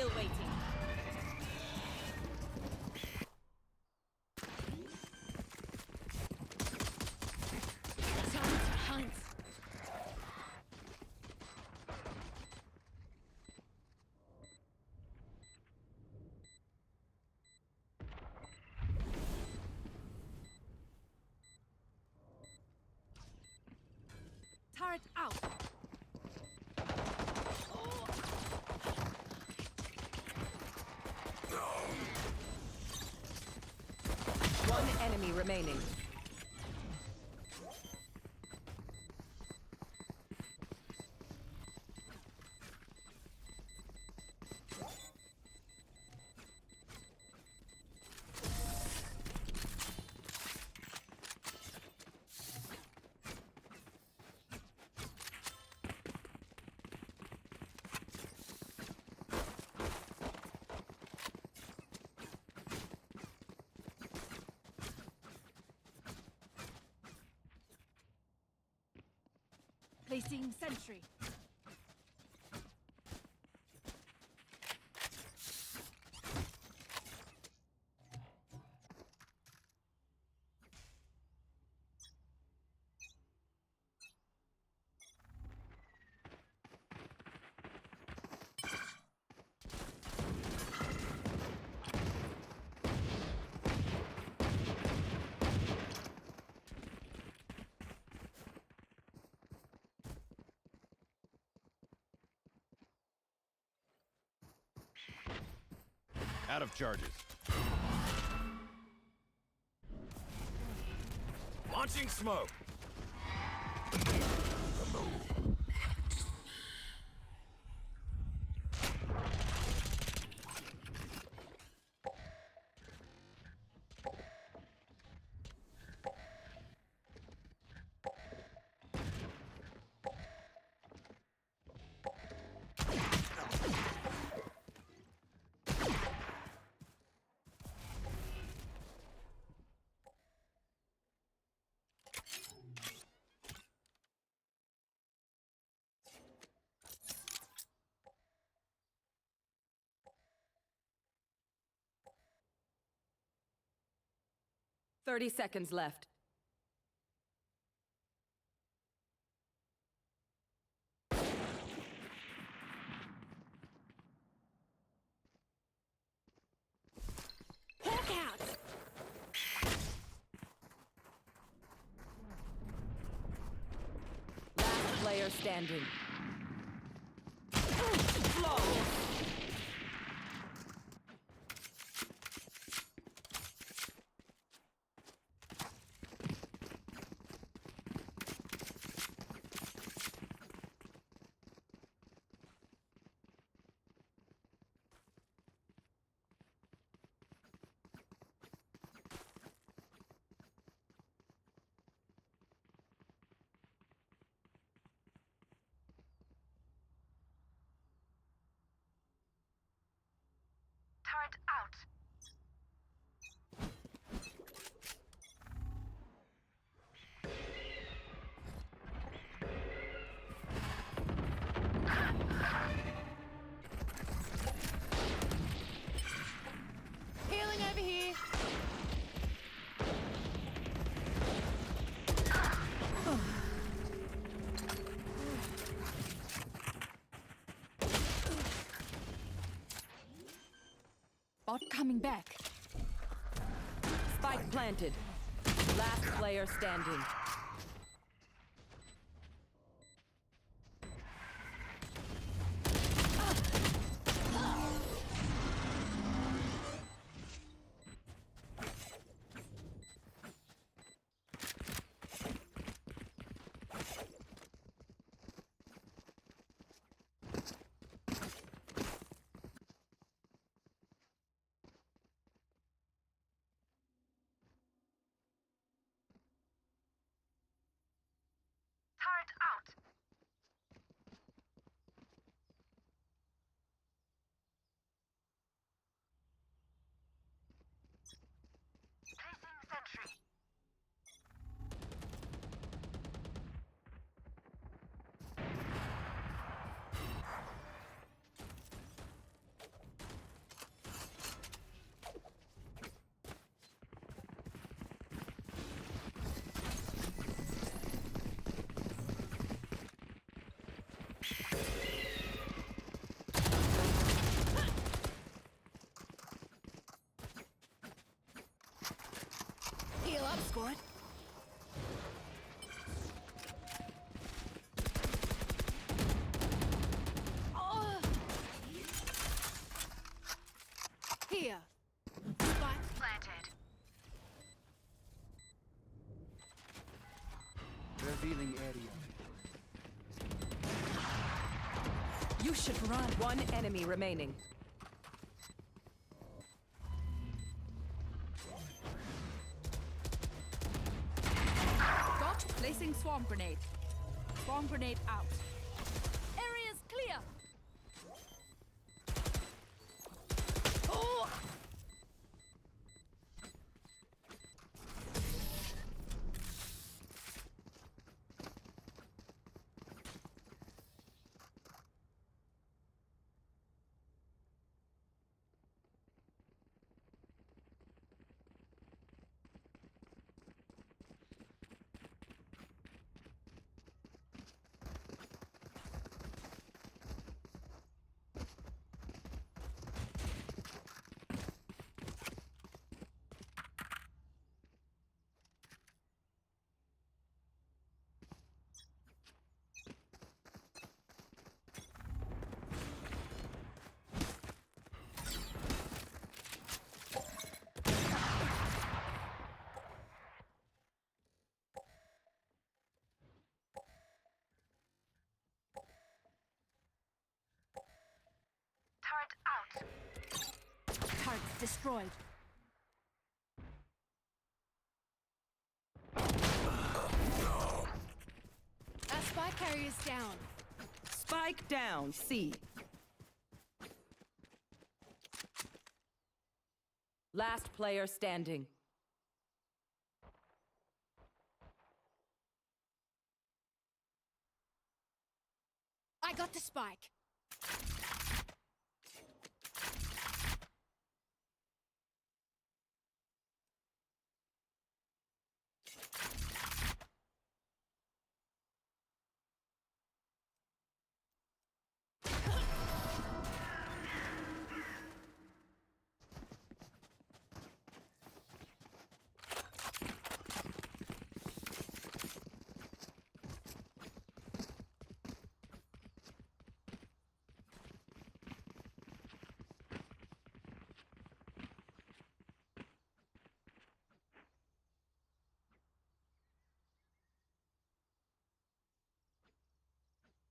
still waiting. Time to hunt. Turret out. One enemy remaining. Placing sentry. Out of charges. Launching smoke. Thirty seconds left. Hawk out. Last player standing. Flawless. Turret out. Healing over here. Bot coming back. Spike planted. Last player standing. squad. Oh. Here. Spike planted. Revealing area. You should run. One enemy remaining. Got placing swarm grenade. Swarm grenade out. Area's clear. Oh! Turret destroyed. That spy carrier's down. Spike down, C. Last player standing. I got the spike.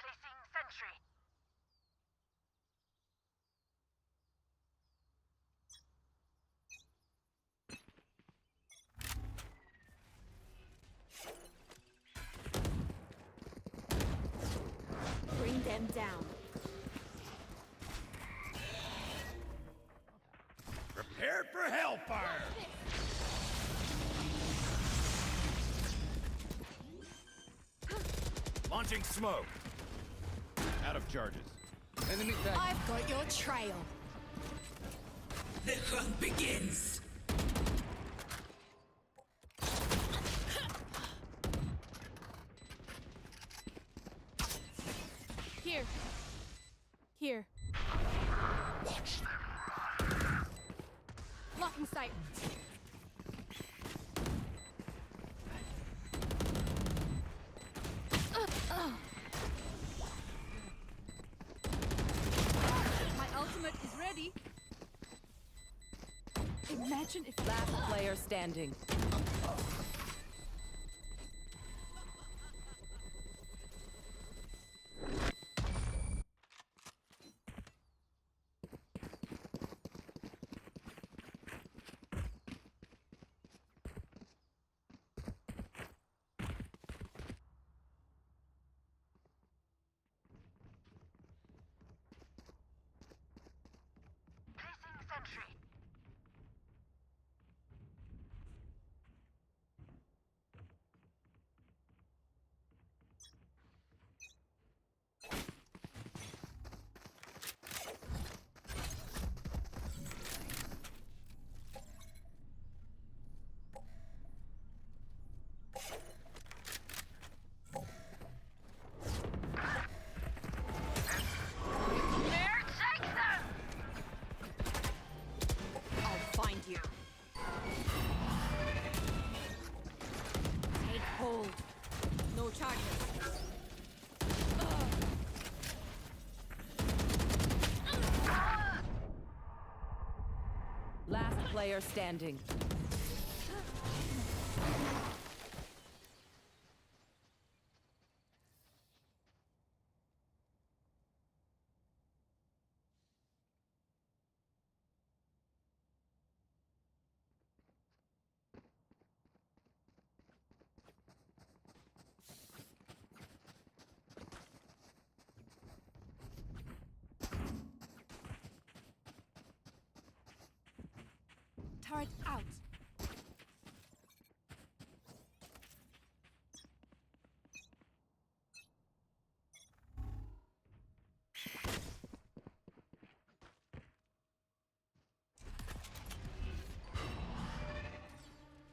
Placing sentry. Bring them down. Prepare for hellfire! Launching smoke. Out of charges. Enemy tag. I've got your trail. The hunt begins. Here. Here. Blocking sight. My ultimate is ready. Imagine if Last player standing. Placing sentry. There, take them! Last player standing. Turret out.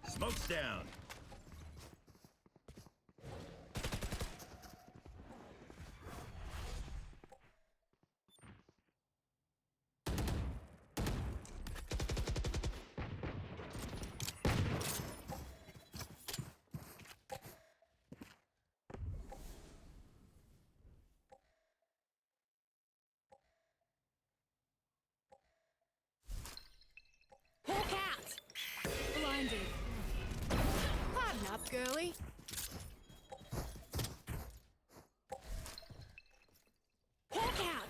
Smoke's down. Hawk out. Blinded. Harden up, girly. Hawk out.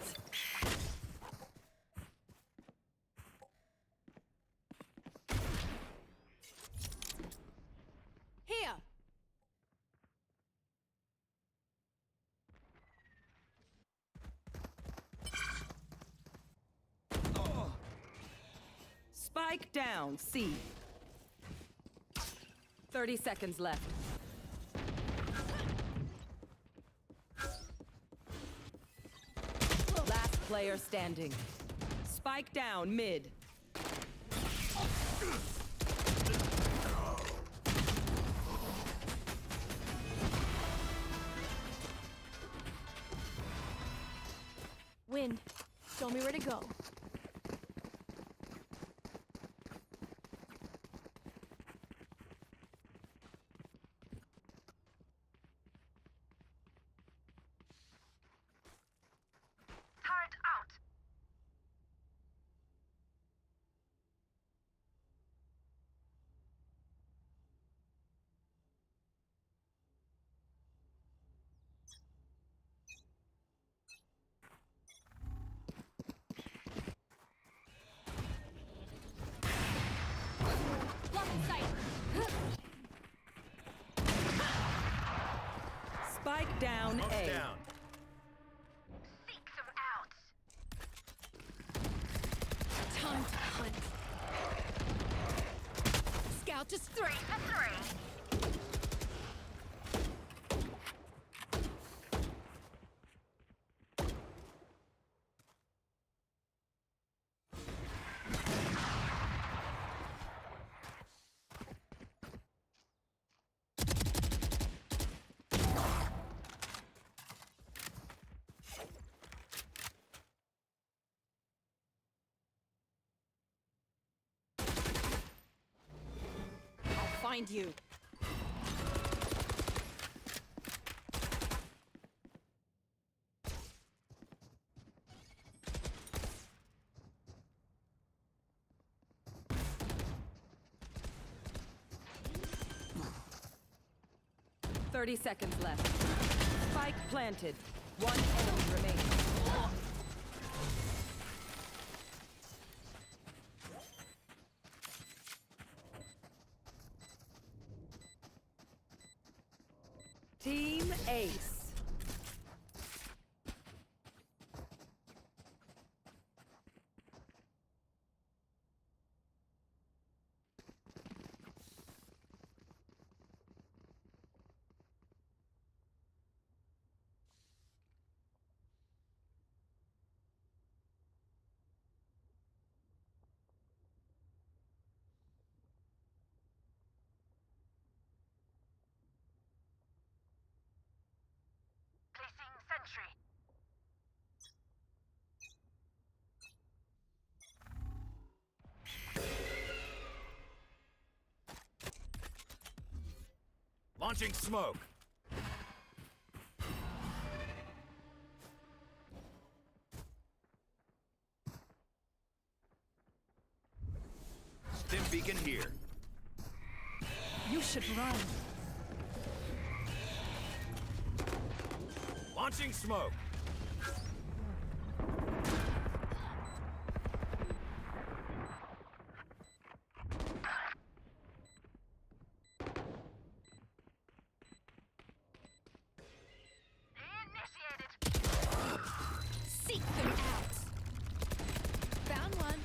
Here. Spike down, C. 30 seconds left. Last player standing. Spike down, mid. Wind. Show me where to go. Turret out. Block in sight. Spike down, Smoke's A. down. Seek them out. Time to hunt. Scout just 3. 3 for 3. I'll find you. Thirty seconds left. Spike planted. One enemy remaining. Team Ace. Placing sentry. Launching smoke. Stim beacon here. You should run. Launching smoke. Initiated. Seek them out. Found one.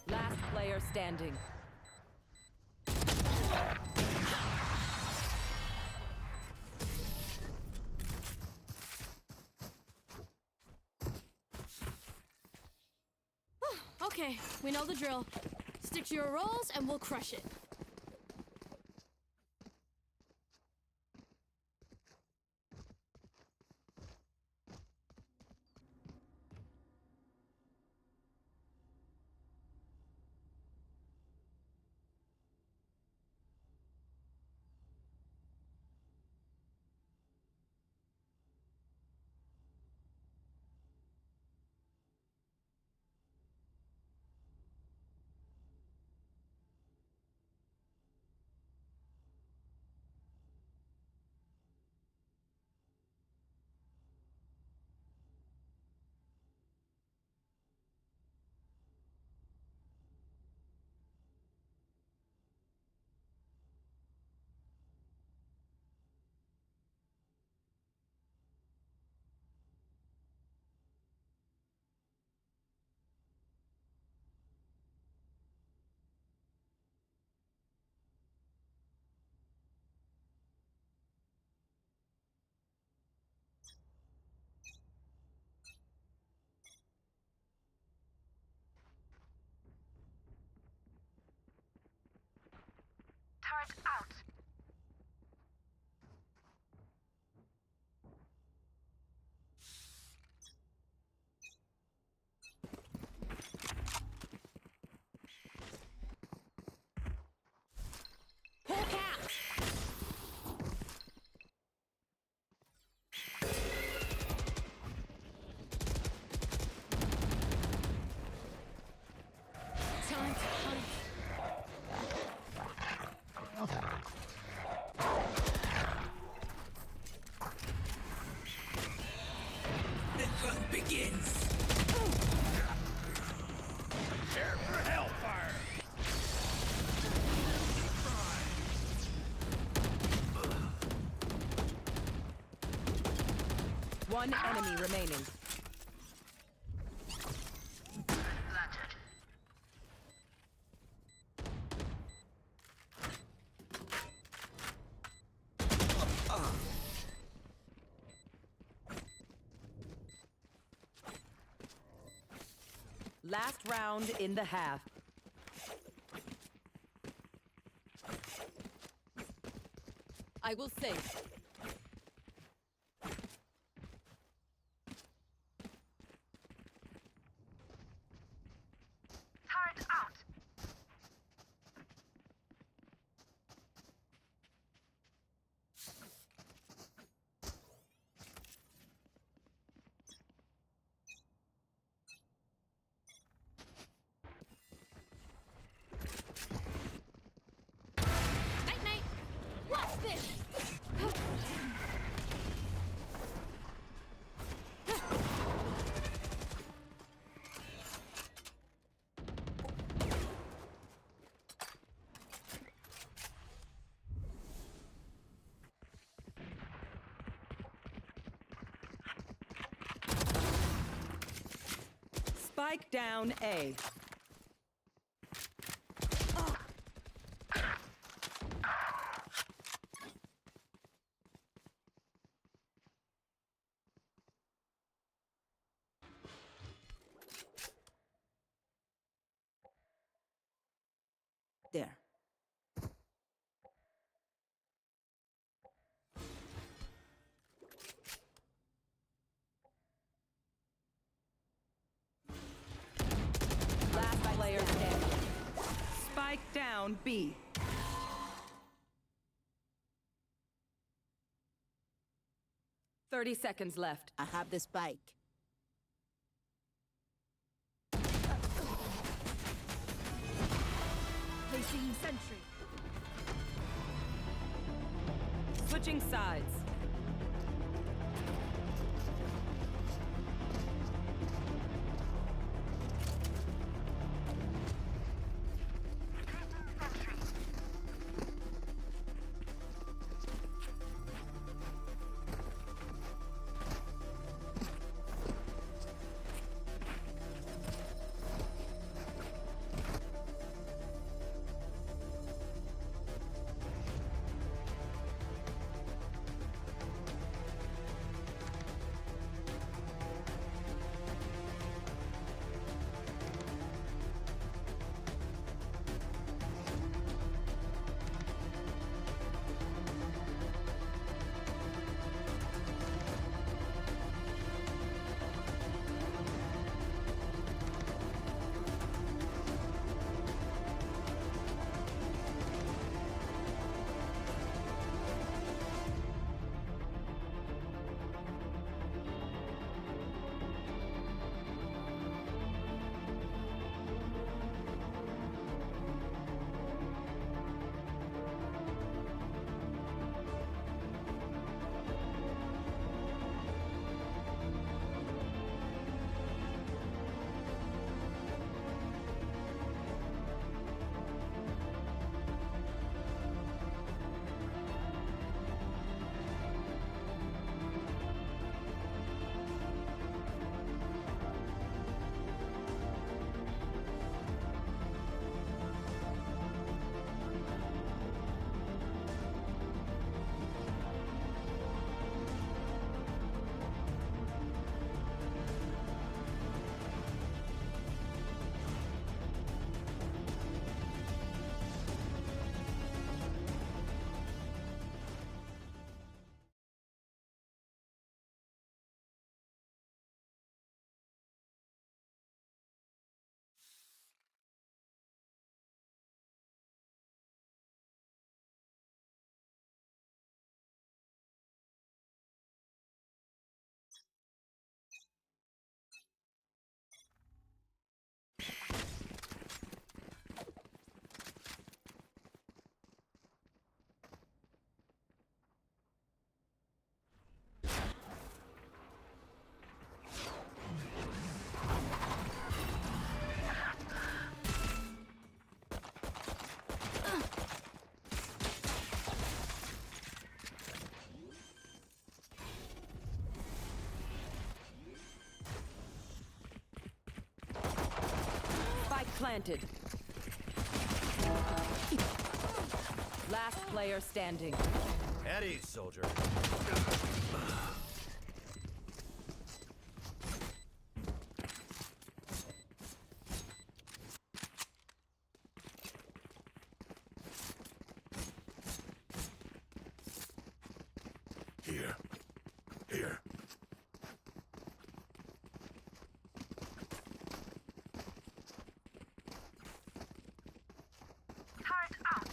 Last player standing. Okay, we know the drill. Stick to your roles and we'll crush it. Turret out. Hulk out! Time to hunt. The hunt begins. Prepare for hellfire. One enemy remaining. Planted. Last round in the half. I will save. Turret out. Night night! Watch this! Spike down A. There. Last player standing. Spike down B. 30 seconds left. I have the spike. Placing sentry. Switching sides. Planted. Last player standing. At ease, soldier. Here. Here. Turret out.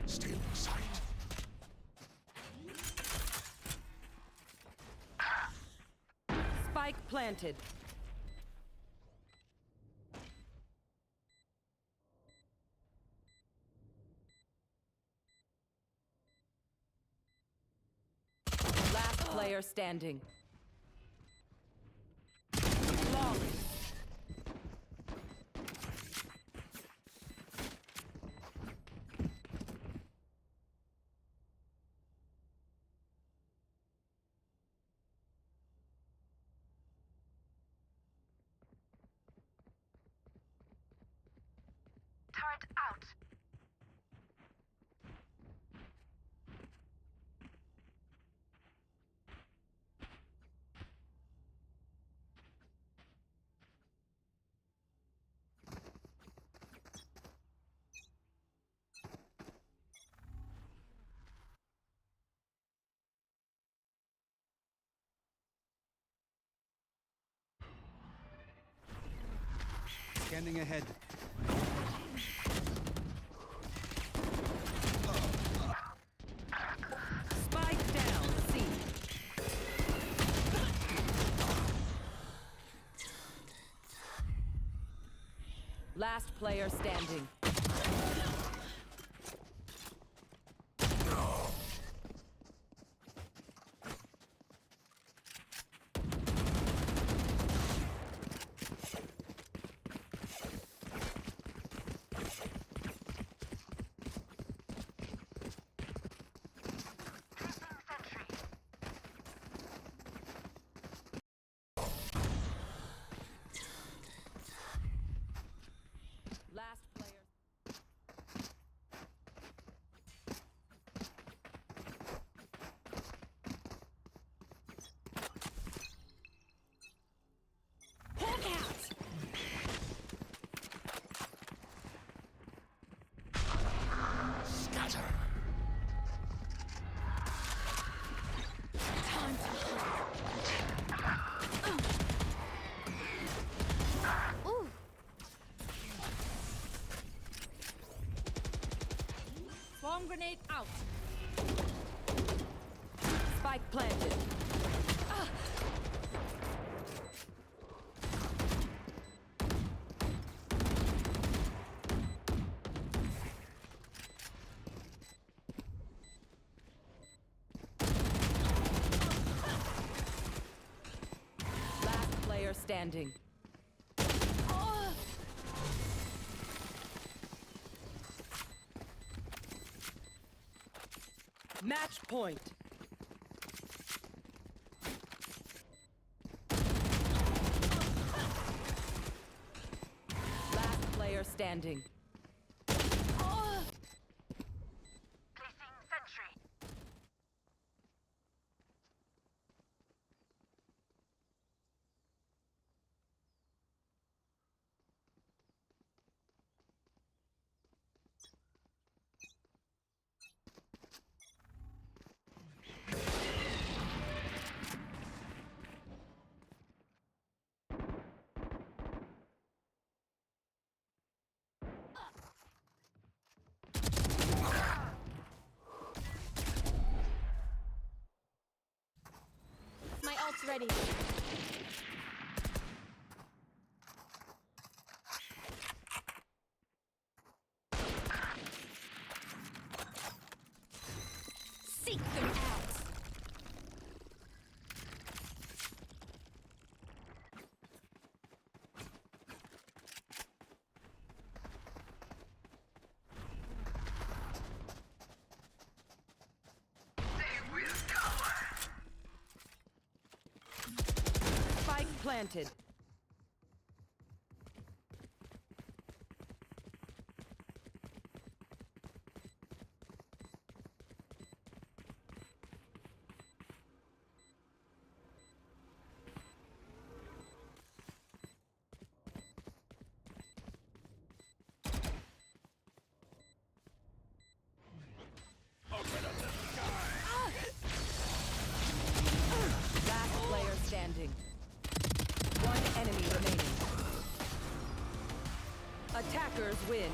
Stealing sight. Spike planted. Last player standing. Flawless. Turret out. Scanning ahead. Spike down. C. Last player standing. Last player. Hawk out! Scatter. Time to Ooh. Swarm grenade out. Spike planted. Last player standing. Match point. Last player standing. Placing sentry. My ult's ready. Seek them out. Spike planted. Last player standing. One enemy remaining. Attackers win.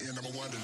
And I'm wondering.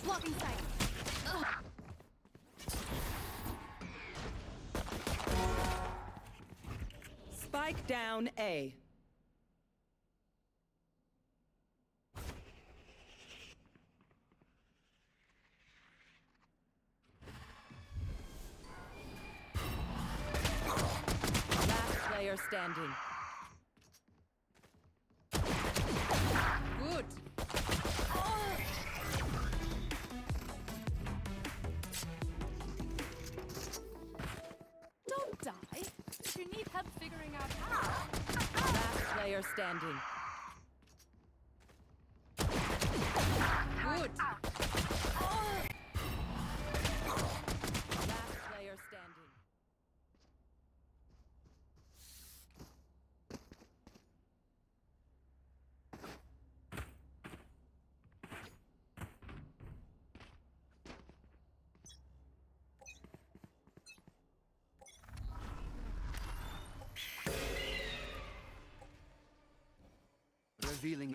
Blocking sight. Spike down A. Last player standing. Good. Don't die. If you need help figuring out how. Last player standing. Good. Last player standing. Revealing.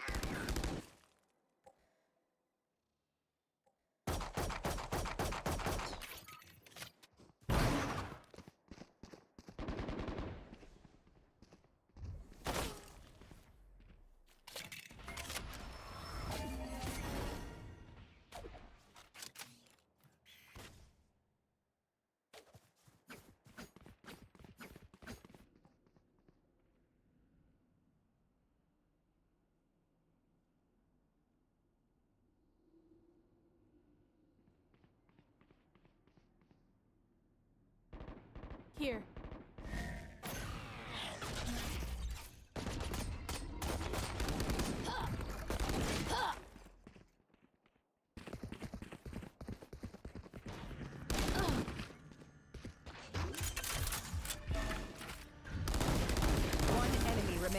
Here.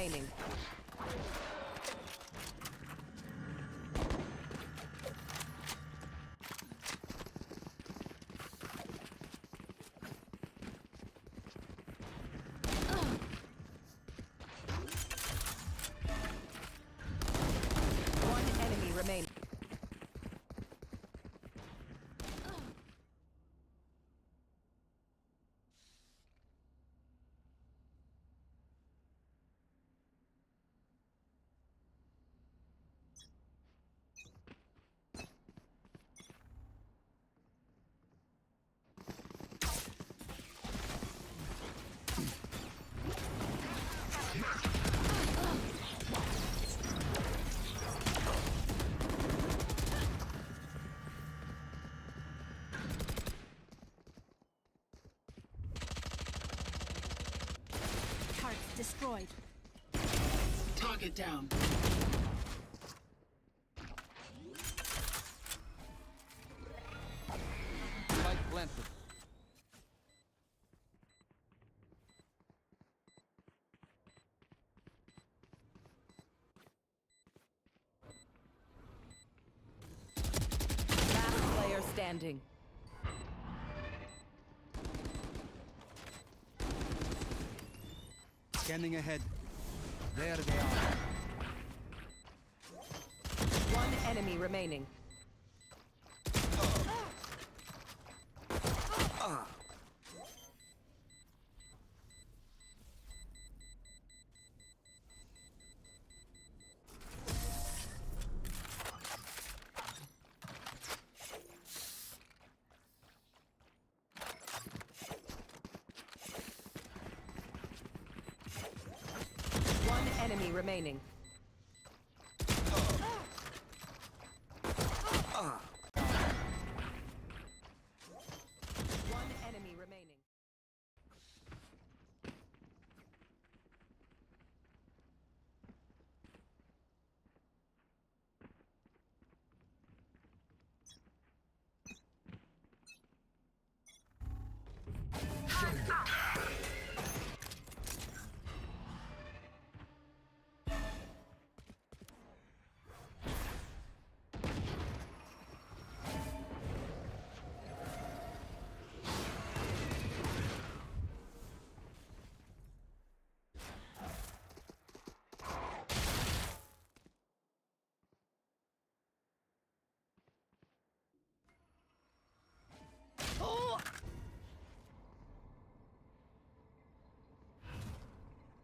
remaining. One enemy remaining. Target destroyed. Target down. Spike planted. Last player standing. Scanning ahead. There they are. One enemy remaining. One enemy remaining. One enemy remaining.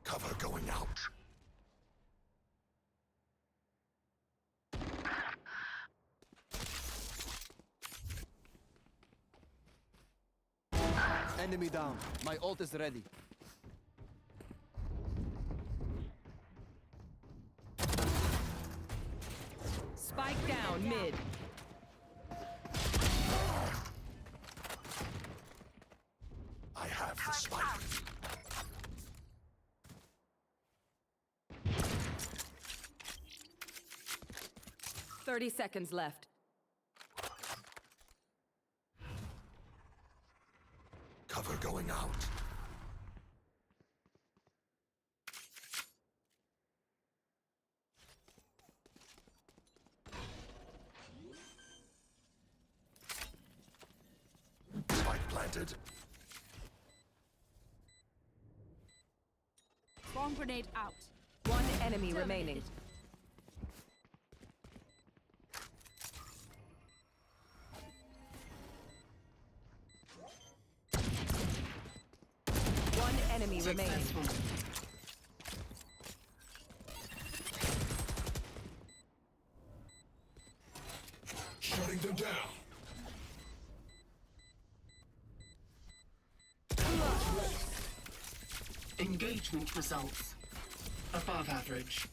Cover going out. Enemy down. My ult is ready. Spike down mid. I have the spike. 30 seconds left. Cover going out. Spike planted. Bomb grenade out. One enemy remaining. One enemy remaining. Shutting them down. Engagement results. Above average.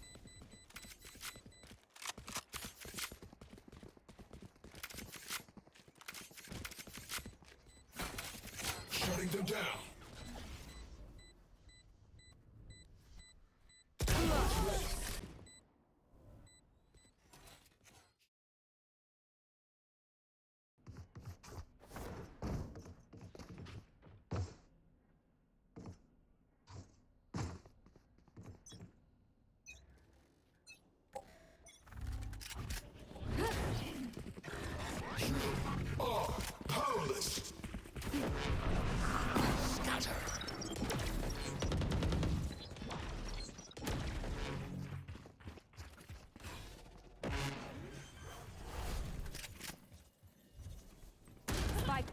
Shutting them down.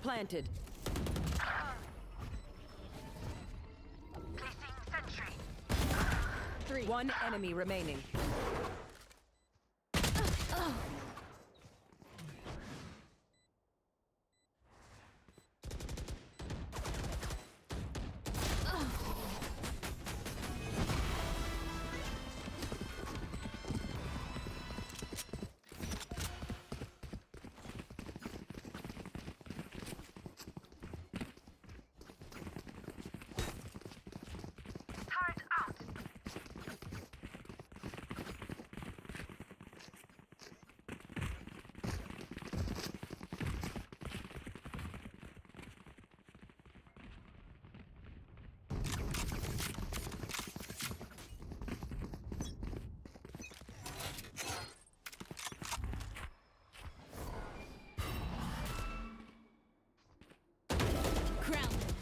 planted. One enemy remaining. Grounded.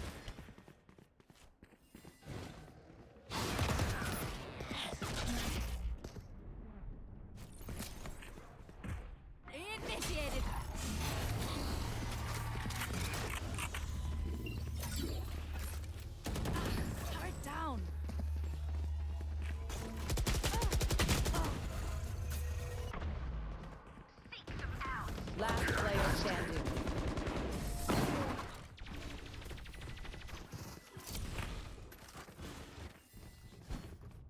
Initiated. Turret down. Last player standing.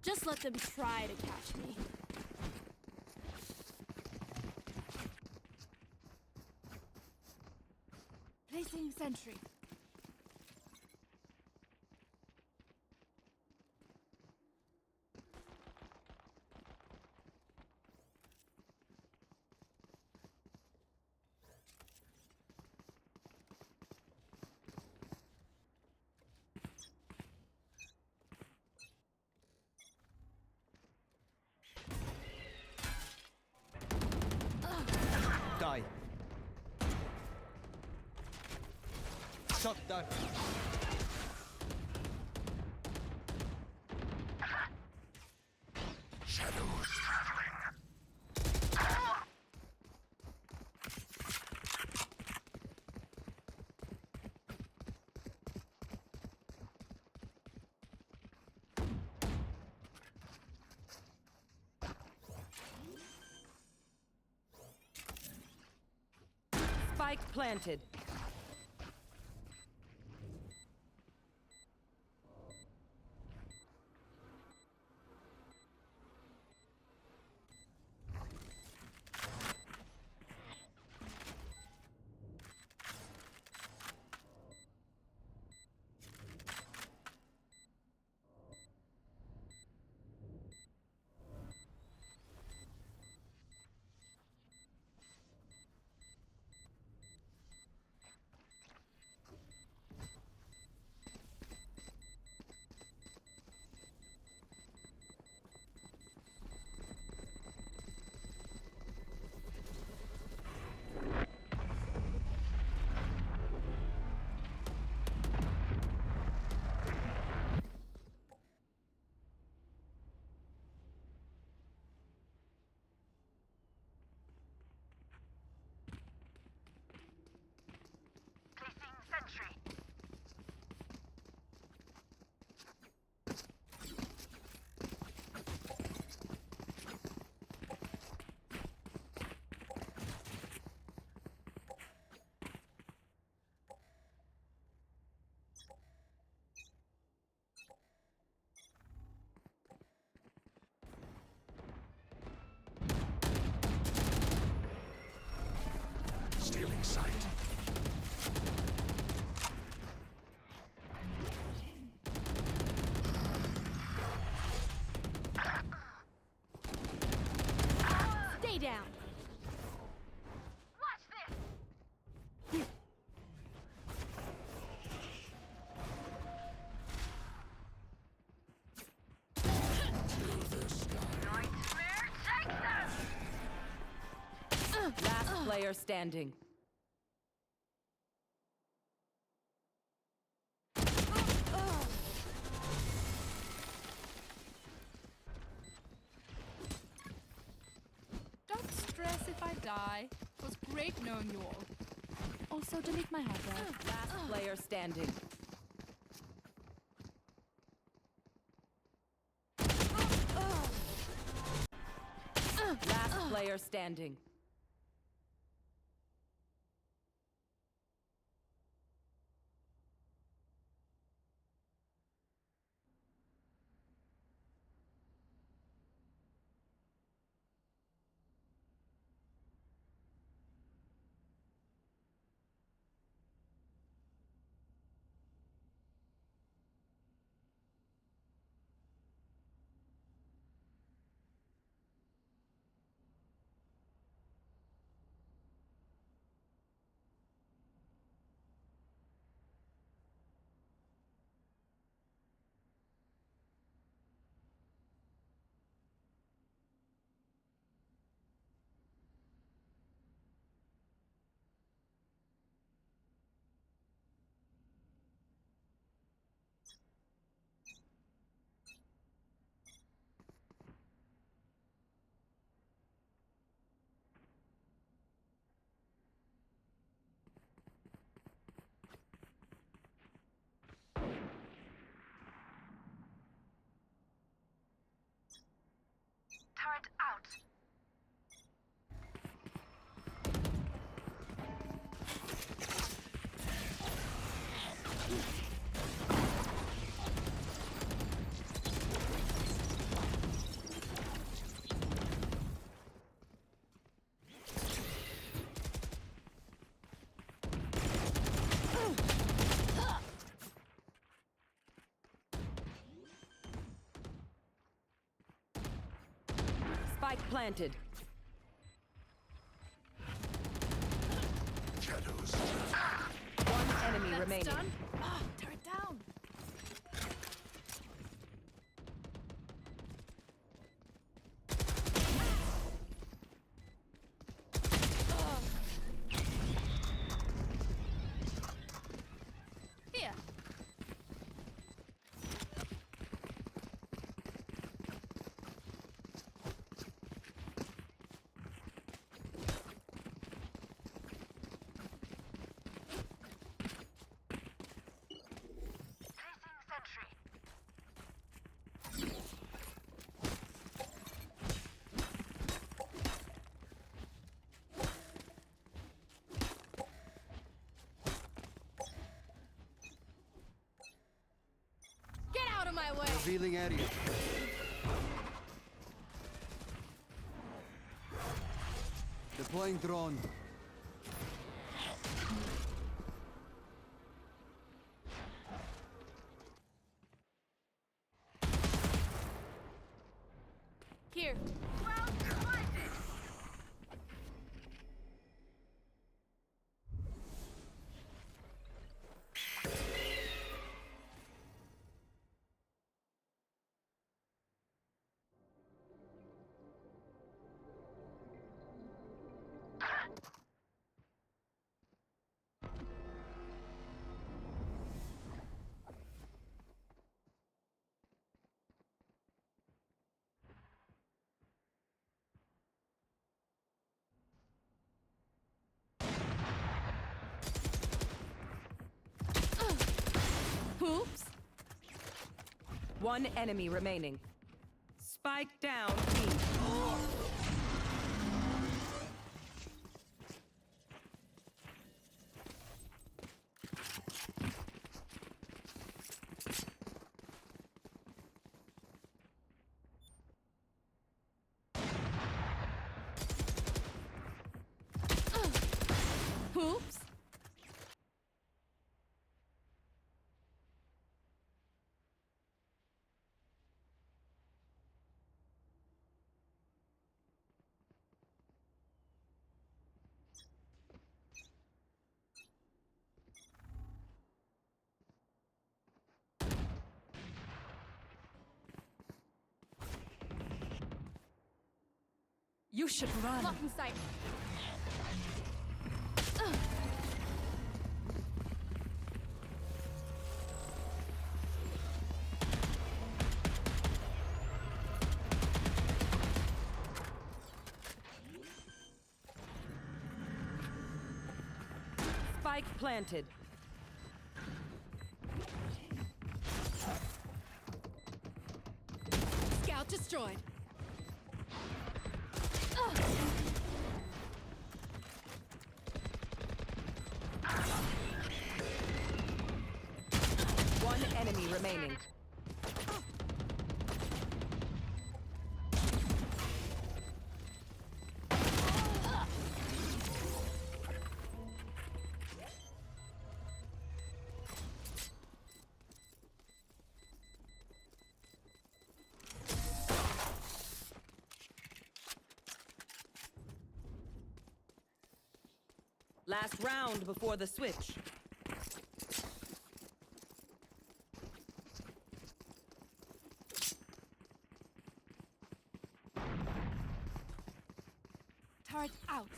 Just let them try to catch me. Placing sentry. Die. Shot down. Shadows traveling. Spike planted. Stealing sight. Stay down. Last player standing. Don't stress if I die. It was great knowing you all. Also, delete my hard drive. Last player standing. Last player standing. Turret out. Spike planted. Shadows. One enemy That's remaining. done. Ah, turret down. Here. Placing sentry. Get out of my way! Revealing area. Deploying drone. Here. Well planted. Oops. One enemy remaining. Spike down, team. Oops. You should run. Blocking sight. Spike planted. Scout destroyed. One enemy remaining. Last round before the switch. Turret out.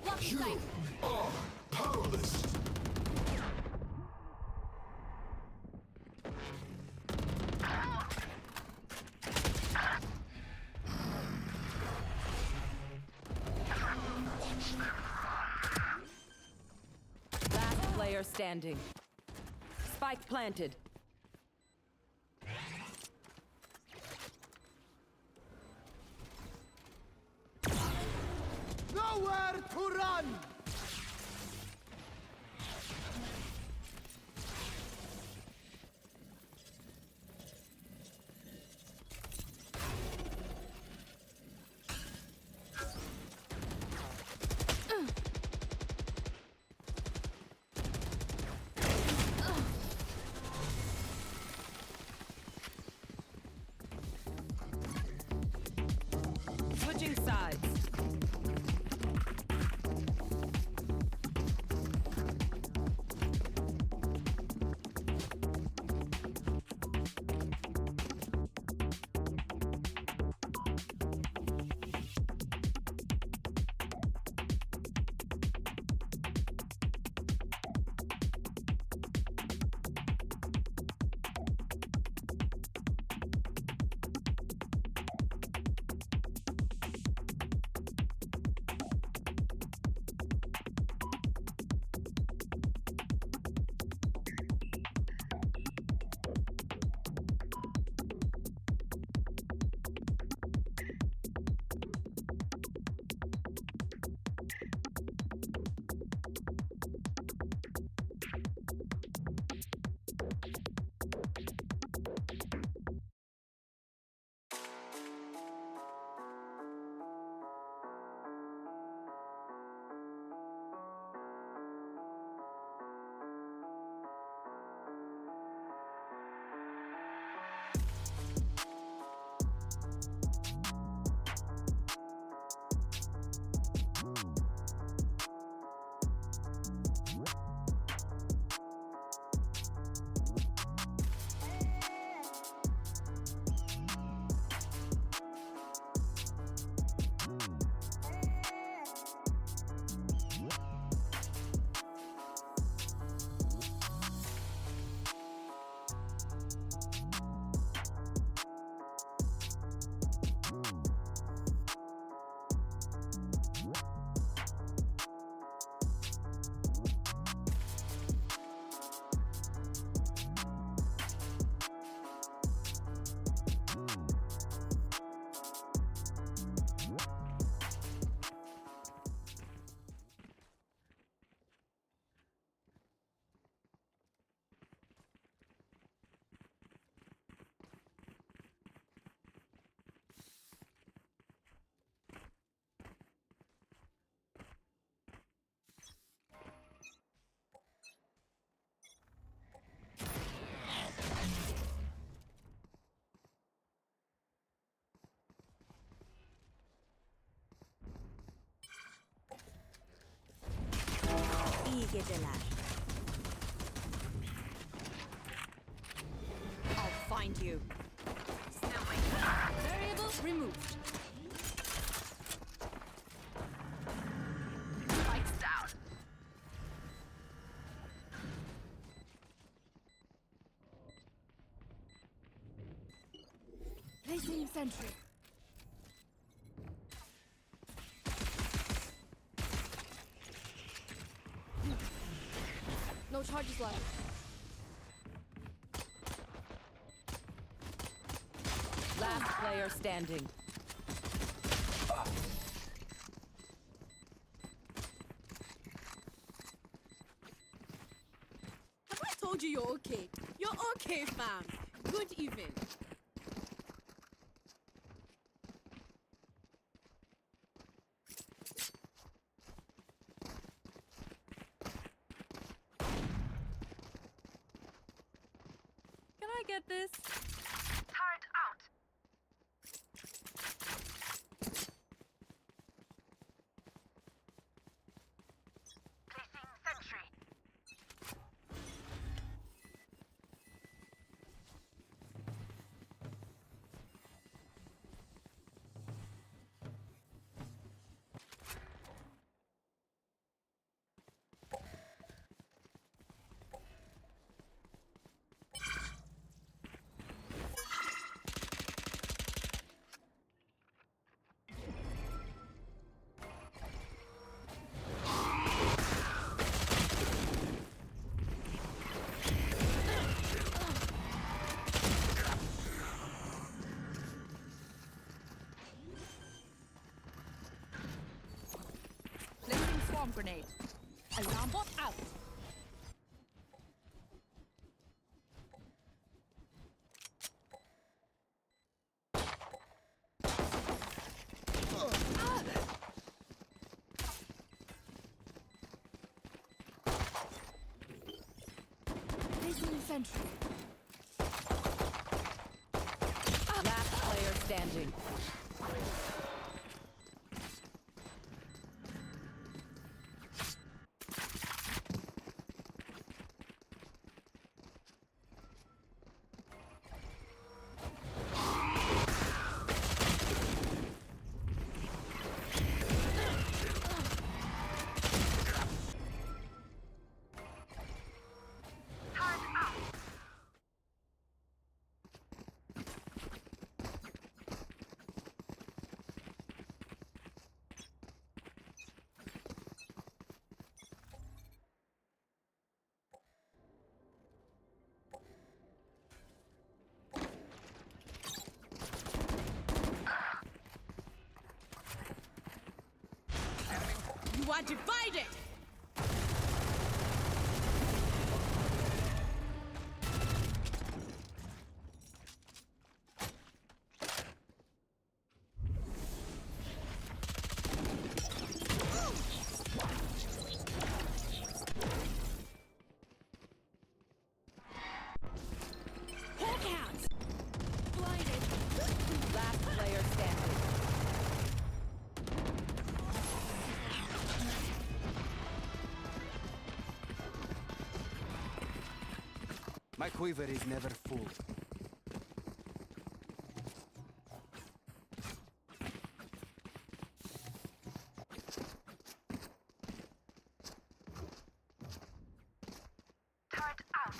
Lucky sight. are powerless. Last player standing. Spike planted. Nowhere to run! Switching sides. geceler. I'll find you. Variable removed. Spikes down. Placing sentry. No charges left. Last player standing. Have I told you you're okay? You're okay, fam. Good even. Can I get this? Turret out. Placing sentry. Placing swarm grenade. Alarm bot out. Placing sentry. Last player standing. Turret out. You are divided. Hawk out. Blinded. Last player standing. My quiver is never full. Turret out.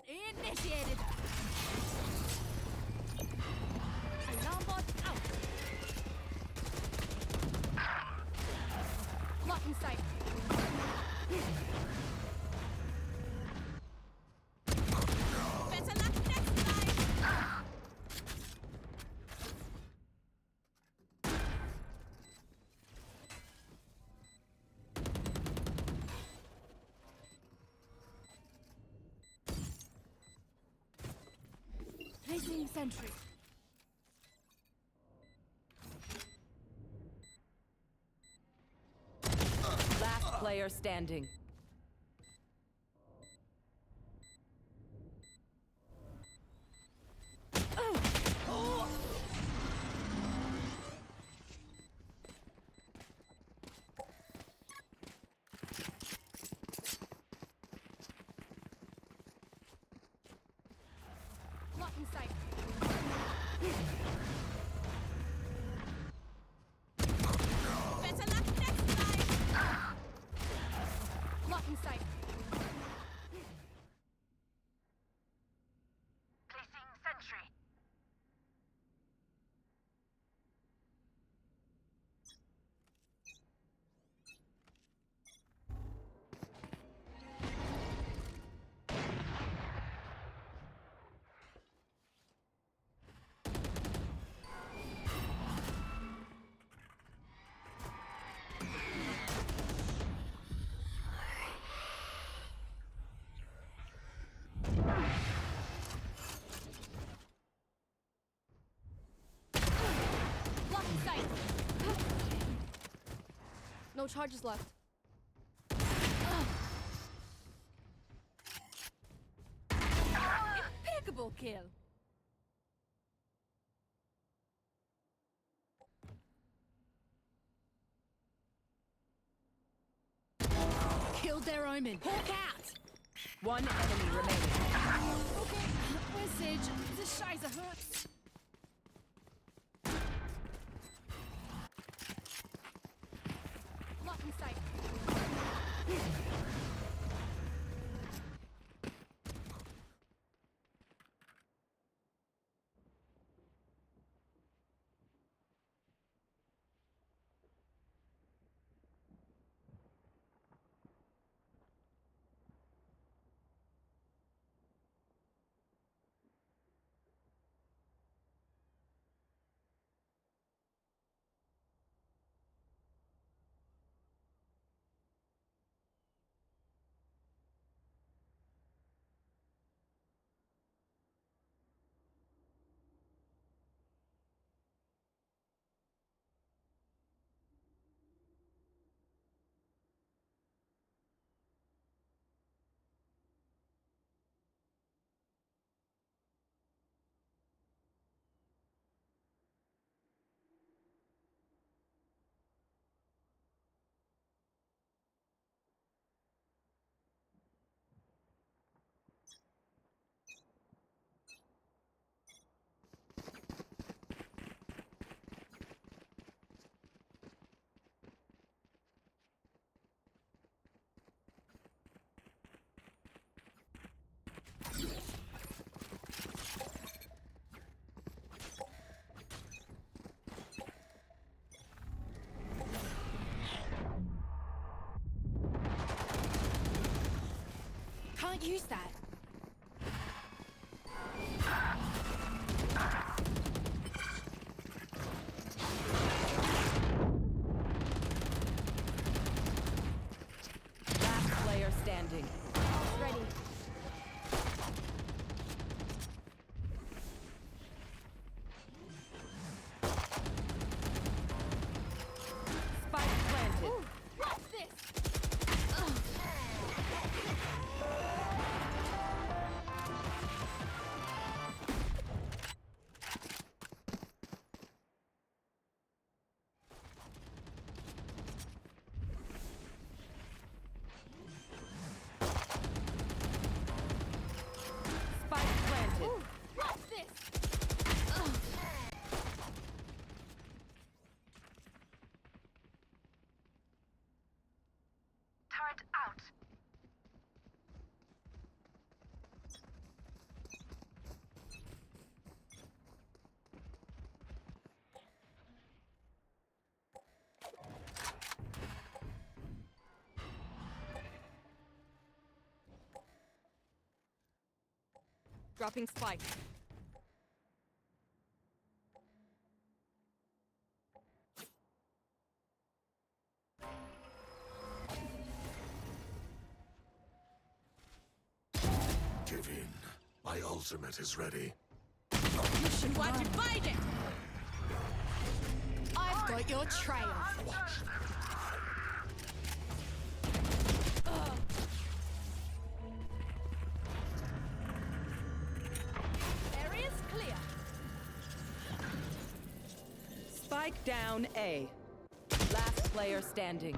Initiated. Alarm bot out. Lock in sight. Better luck next time. Placing sentry. Last player standing. Blocking sight. Better luck next time. Blocking sight. Placing sentry. Blocking sight. No charges left. Impeccable kill. Killed their omen. Hawk out. One enemy remaining. Okay, where's Sage? This Scheiße hurts. Blocking sight. Can't use that. Last player standing. Ready. Spike planted. Ooh, what's this? Spike planted. Ooh, what's this? Turret out. Dropping spike. Give in. My ultimate is ready. Mission What you fighting? I've got your trail. Area's clear. Spike down A. Last player standing.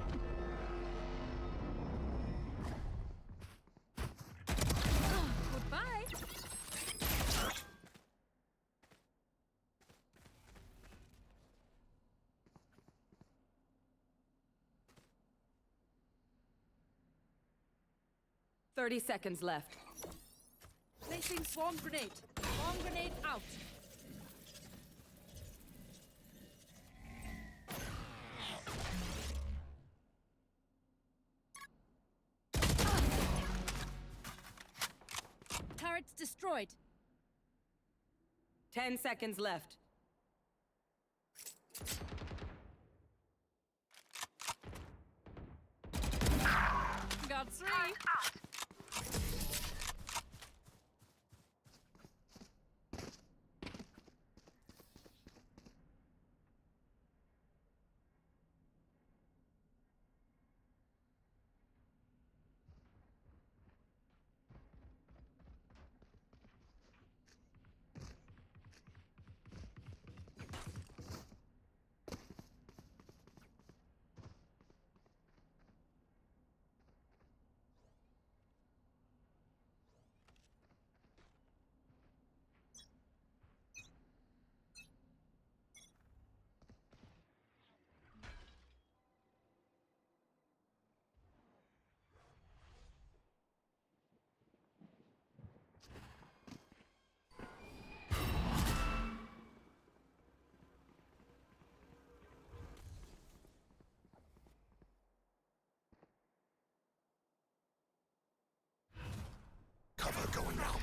Goodbye. 30 seconds left. Placing swarm grenade. Swarm grenade out. Turrets destroyed. 10 seconds left. Got three. Cover going out.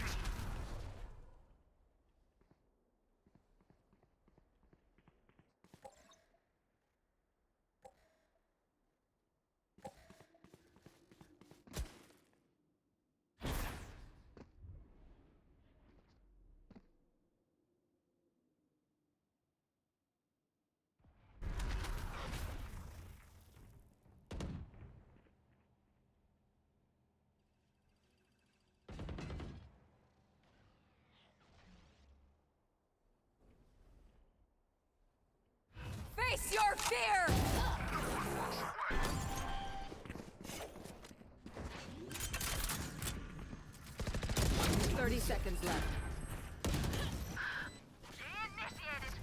Face your fear! 30 seconds left. Initiated.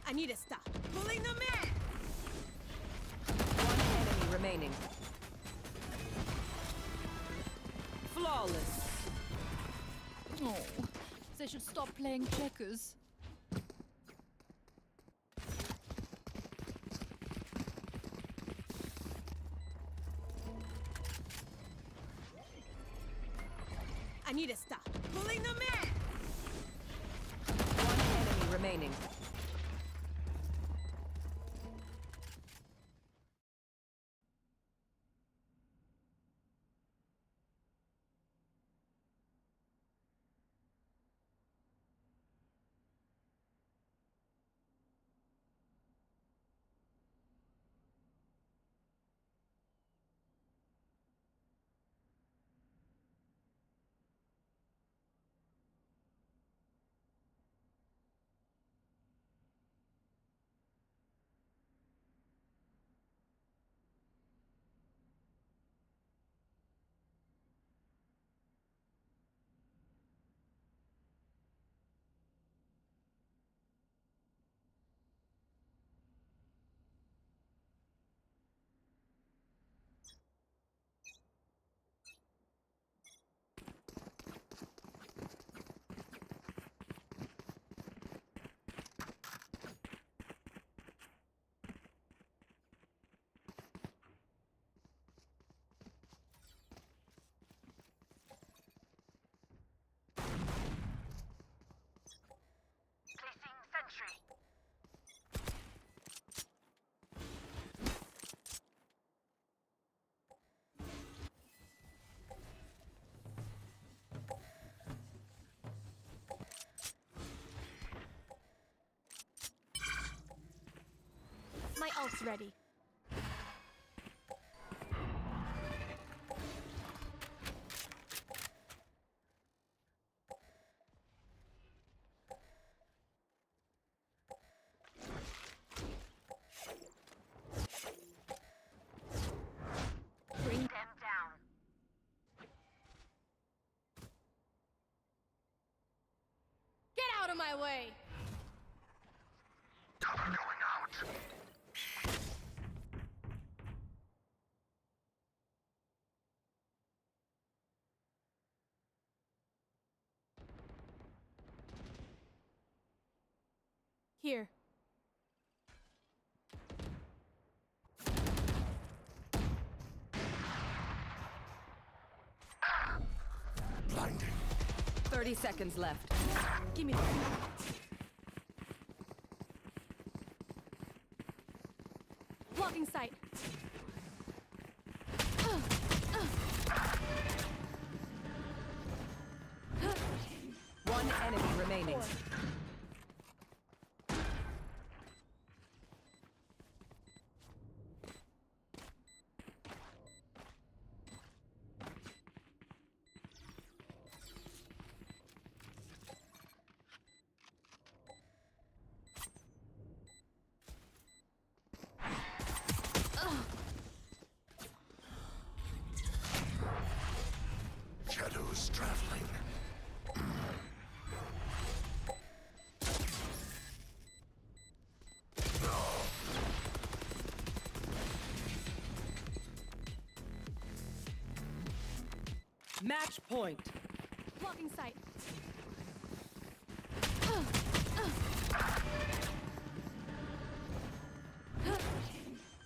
I need to stop. Pulling them in! One enemy remaining. Flawless. Oh, they should stop playing checkers. I need to stop. Pulling them in! One enemy remaining. Ult's ready. Bring them down. Get out of my way! Cover going out. Here. Blinding. 30 seconds left. Give me that. Blocking sight. One enemy remaining. Shadows traveling. Match point. Blocking sight.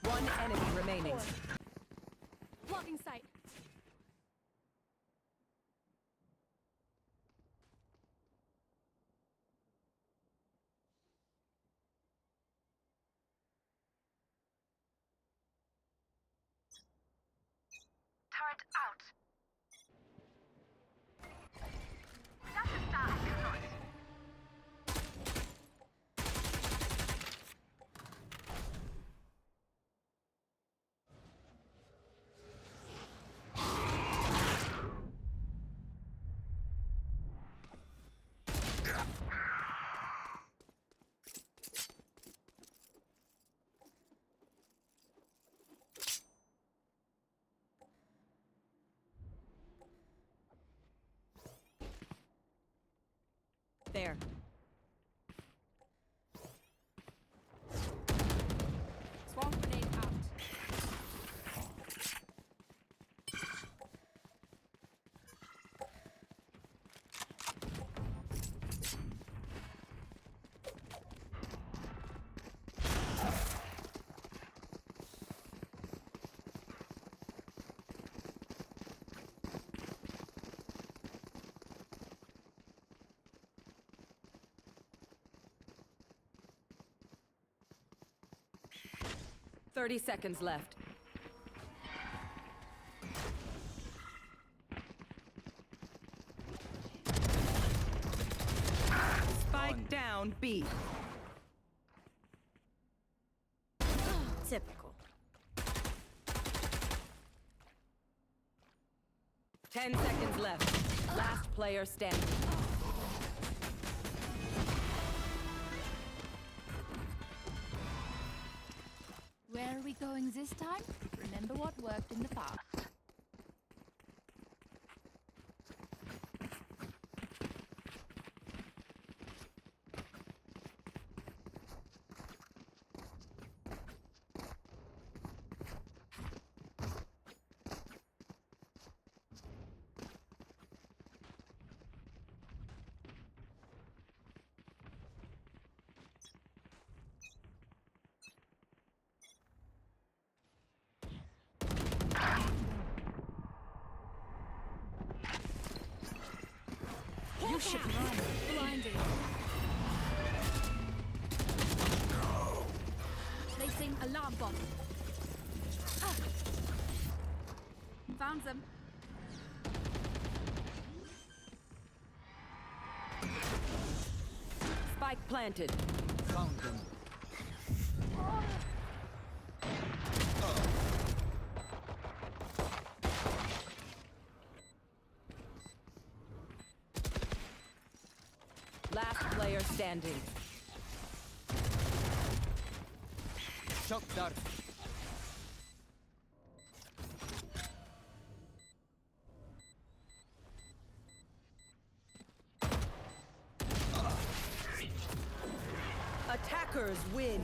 One enemy remaining. Blocking sight. Turret out. That's a start. Cannot. There. Swarm grenade out. Thirty seconds left. Spike down B. Typical. 10 seconds left. Last player standing. Where are we going this time? Remember what worked in the past. You should run. Blinding. Placing alarm bomb. Found them. Spike planted. Found them. Last player standing. Shock dart. Attackers win.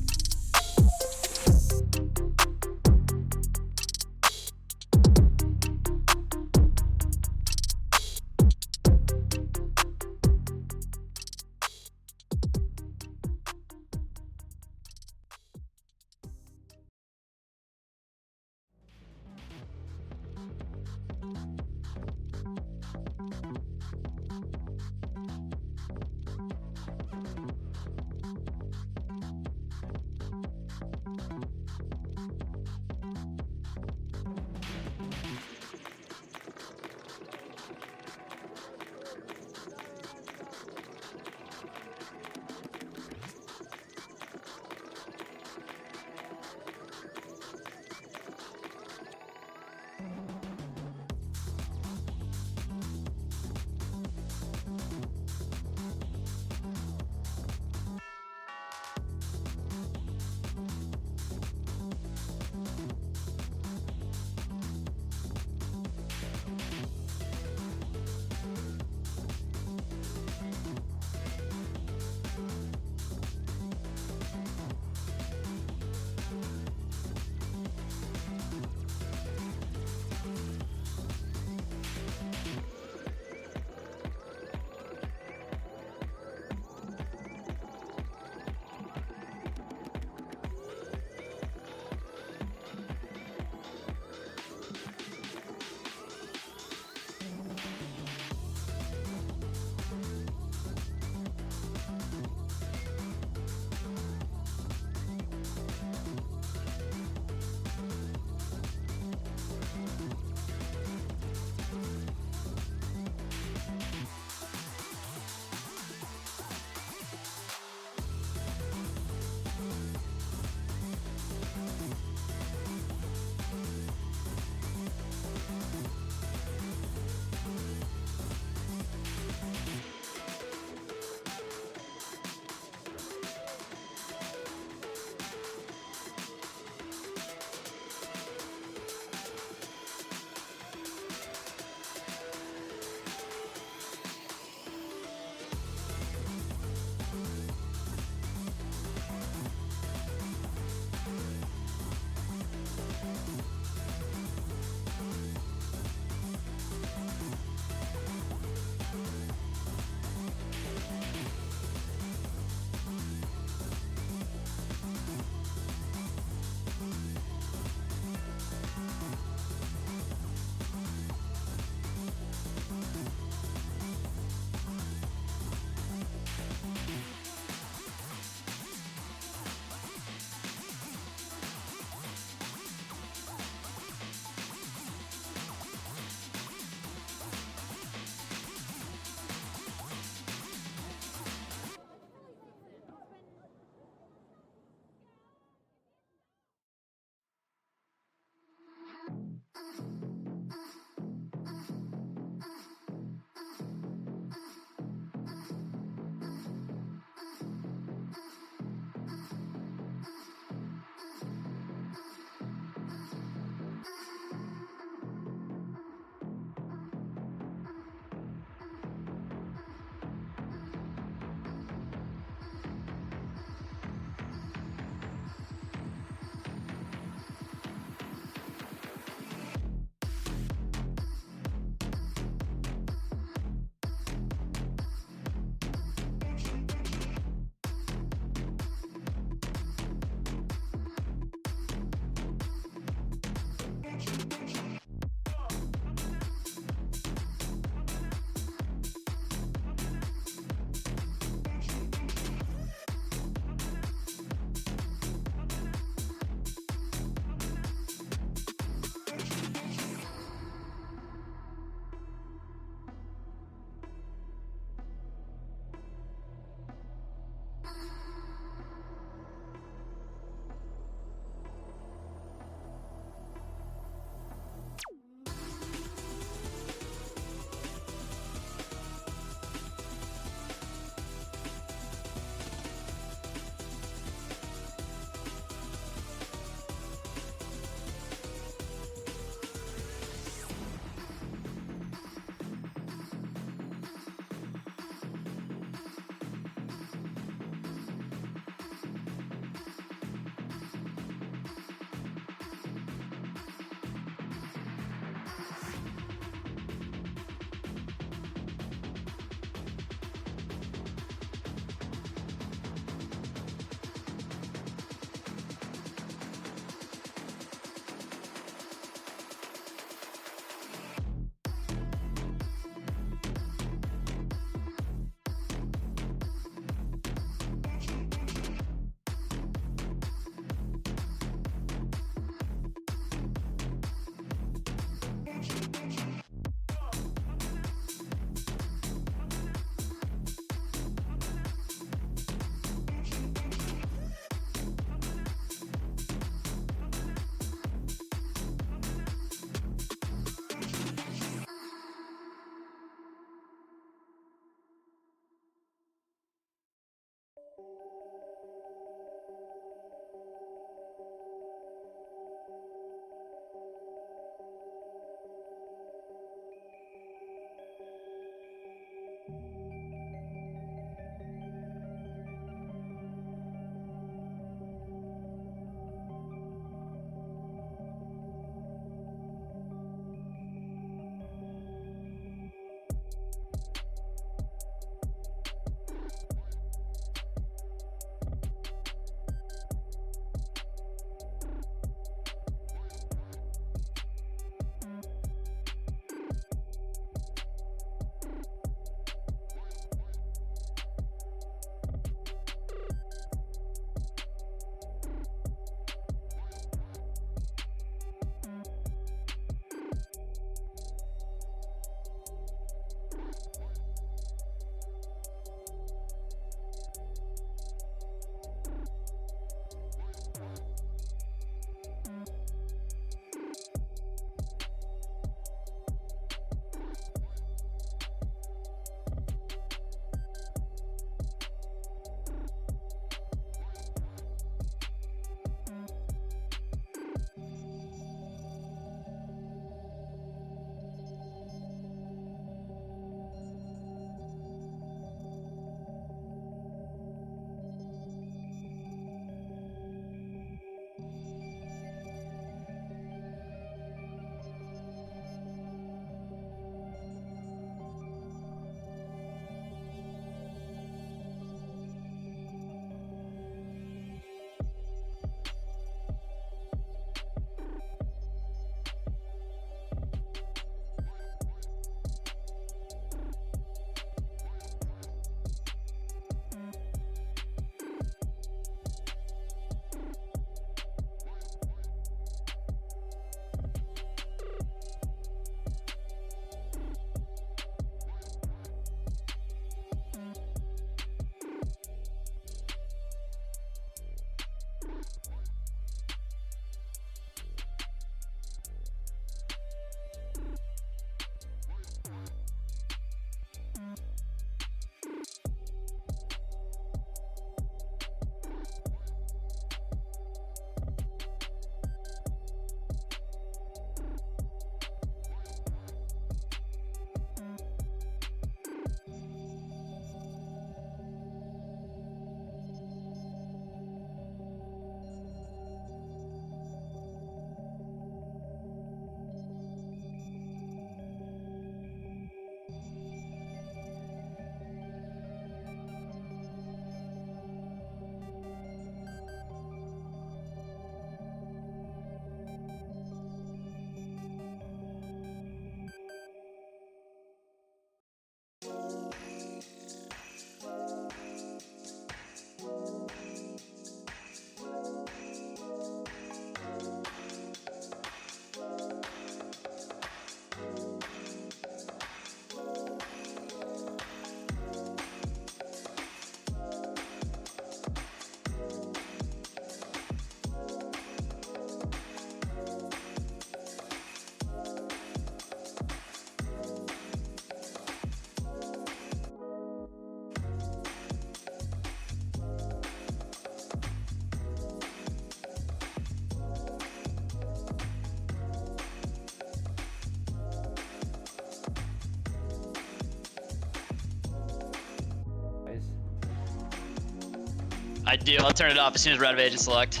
I do. I'll turn it off as soon as we're out of agent select.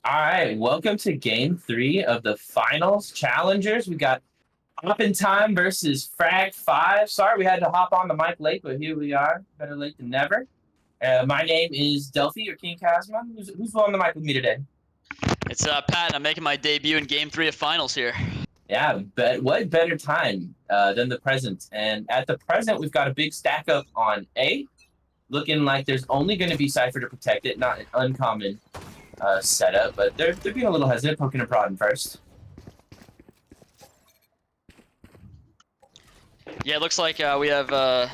All right, welcome to game 3 of the finals challengers. We got Hop in Time versus Frag 5. Sorry we had to hop on the mic late, but here we are. Better late than never. My name is Delphi or King Kazma. Who's on the mic with me today? It's Pat, and I'm making my debut in game 3 of finals here. Yeah, but what better time than the present? And at the present, we've got a big stack up on A. Looking like there's only going to be Cypher to protect it, not an uncommon setup, but they're being a little hesitant, poking and prodding first. Yeah, it looks like we have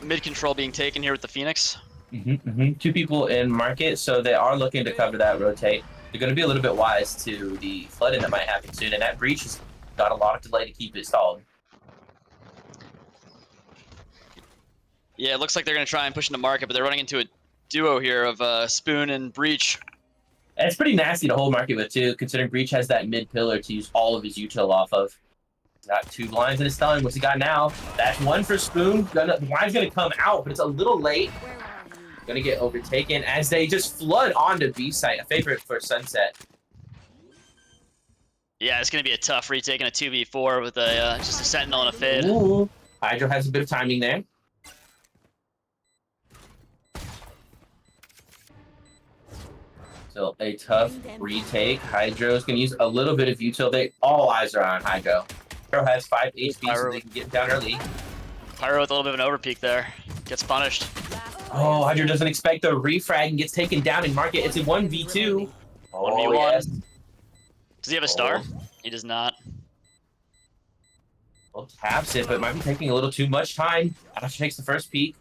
mid control being taken here with the Phoenix. 2 people in market, so they are looking to cover that rotate. They're going to be a little bit wise to the flooding that might happen soon, and that breach has got a lot of delay to keep it stalled. Yeah, it looks like they're going to try and push into market, but they're running into a duo here of Spoon and Breach. And it's pretty nasty to hold market with, too, considering Breach has that mid pillar to use all of his util off of. He's got 2 blinds in his stun. What's he got now? That's 1 for Spoon. The blind's going to come out, but it's a little late. Going to get overtaken as they just flood onto B site. A favorite for Sunset. Yeah, it's going to be a tough retake in a 2v4 with a just a Sentinel and a Fade. Ooh. Hydro has a bit of timing there. Still a tough retake. Hydro's going to use a little bit of util. All eyes are on Hydro. Hydro has 5 HP, so they can get down early. Pyro with a little bit of an overpeak there. Gets punished. Oh, Hydro doesn't expect the refrag and gets taken down in market. It's a 1v2. 1v1. Yes. Does he have a star? He does not. Well, taps it, but might be taking a little too much time. Asher takes the first peek.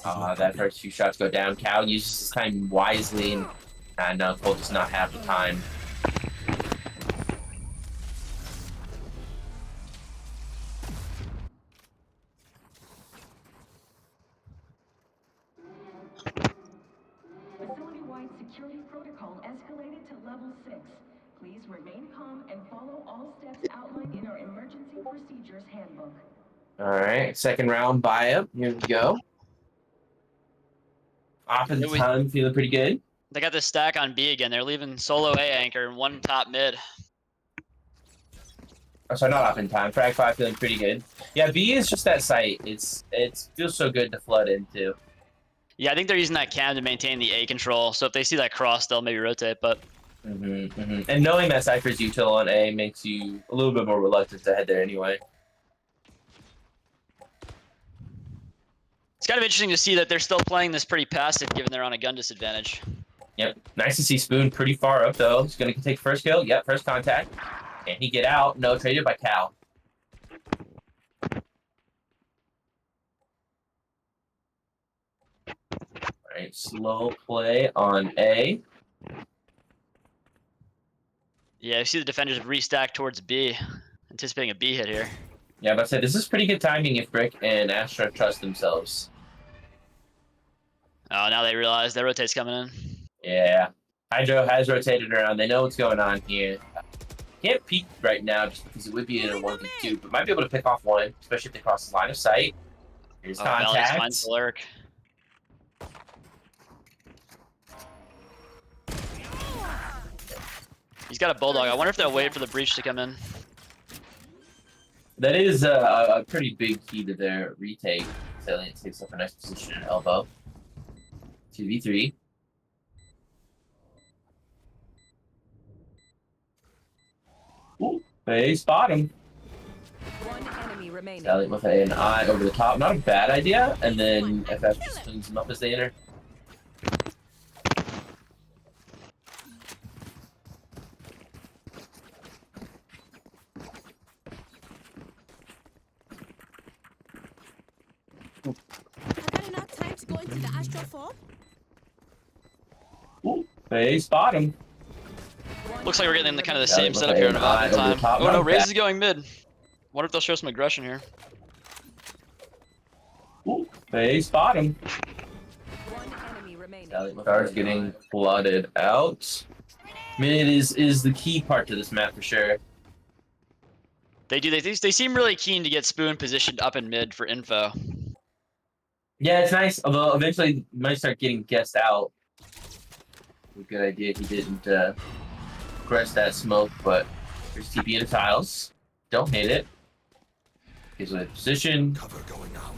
That first few shots go down. Cal uses his time wisely, and no, Cole does not have the time. Facility-wide security protocol escalated to level 6. Please remain calm and follow all steps outlined in our emergency procedures handbook. All right, second round buy-up. Here we go. Off in time, feeling pretty good. They got this stack on B again. They're leaving solo A anchor and 1 top mid. Oh, sorry, not off in time. Frag 5 feeling pretty good. Yeah, B is just that site. It feels so good to flood into. Yeah, I think they're using that cam to maintain the A control. So if they see that cross, they'll maybe rotate. But And knowing that Cypher's util on A makes you a little bit more reluctant to head there anyway. It's kind of interesting to see that they're still playing this pretty passive, given they're on a gun disadvantage. Yep. Nice to see Spoon pretty far up, though. He's going to take first kill. Yep, first contact. Can he get out? No, traded by Cal. All right, slow play on A. Yeah, you see the defenders have restacked towards B, anticipating a B hit here. Yeah, but I said this is pretty good timing if Brick and Astra trust themselves. Oh, now they realize their rotate's coming in. Yeah. Hydro has rotated around. They know what's going on here. Can't peek right now just because it would be in a 1v2, but might be able to pick off one, especially if they cross the line of sight. Here's contact. Finds the lurk. He's got a bulldog. I wonder if they'll wait for the breach to come in. That is a pretty big key to their retake. Salient takes up a nice position at elbow. 2v3. Ooh, they spot him. One enemy remaining. Salient with an eye over the top. Not a bad idea. And then FF just cleans him up as they enter. Have had enough time to go into the astral form? Ooh, they spot him. Looks like we're getting the kind of the same setup here in about time. Oh no, Raze is going mid. Wonder if they'll show some aggression here. Ooh, they spot him. One enemy remaining. Star's getting flooded out. Mid is the key part to this map for sure. They do. They seem really keen to get Spoon positioned up in mid for info. Yeah, it's nice. Although eventually you might start getting guessed out. A good idea he didn't press that smoke, but there's TP in the tiles. Don't hate it. Gives away position. Cover going out.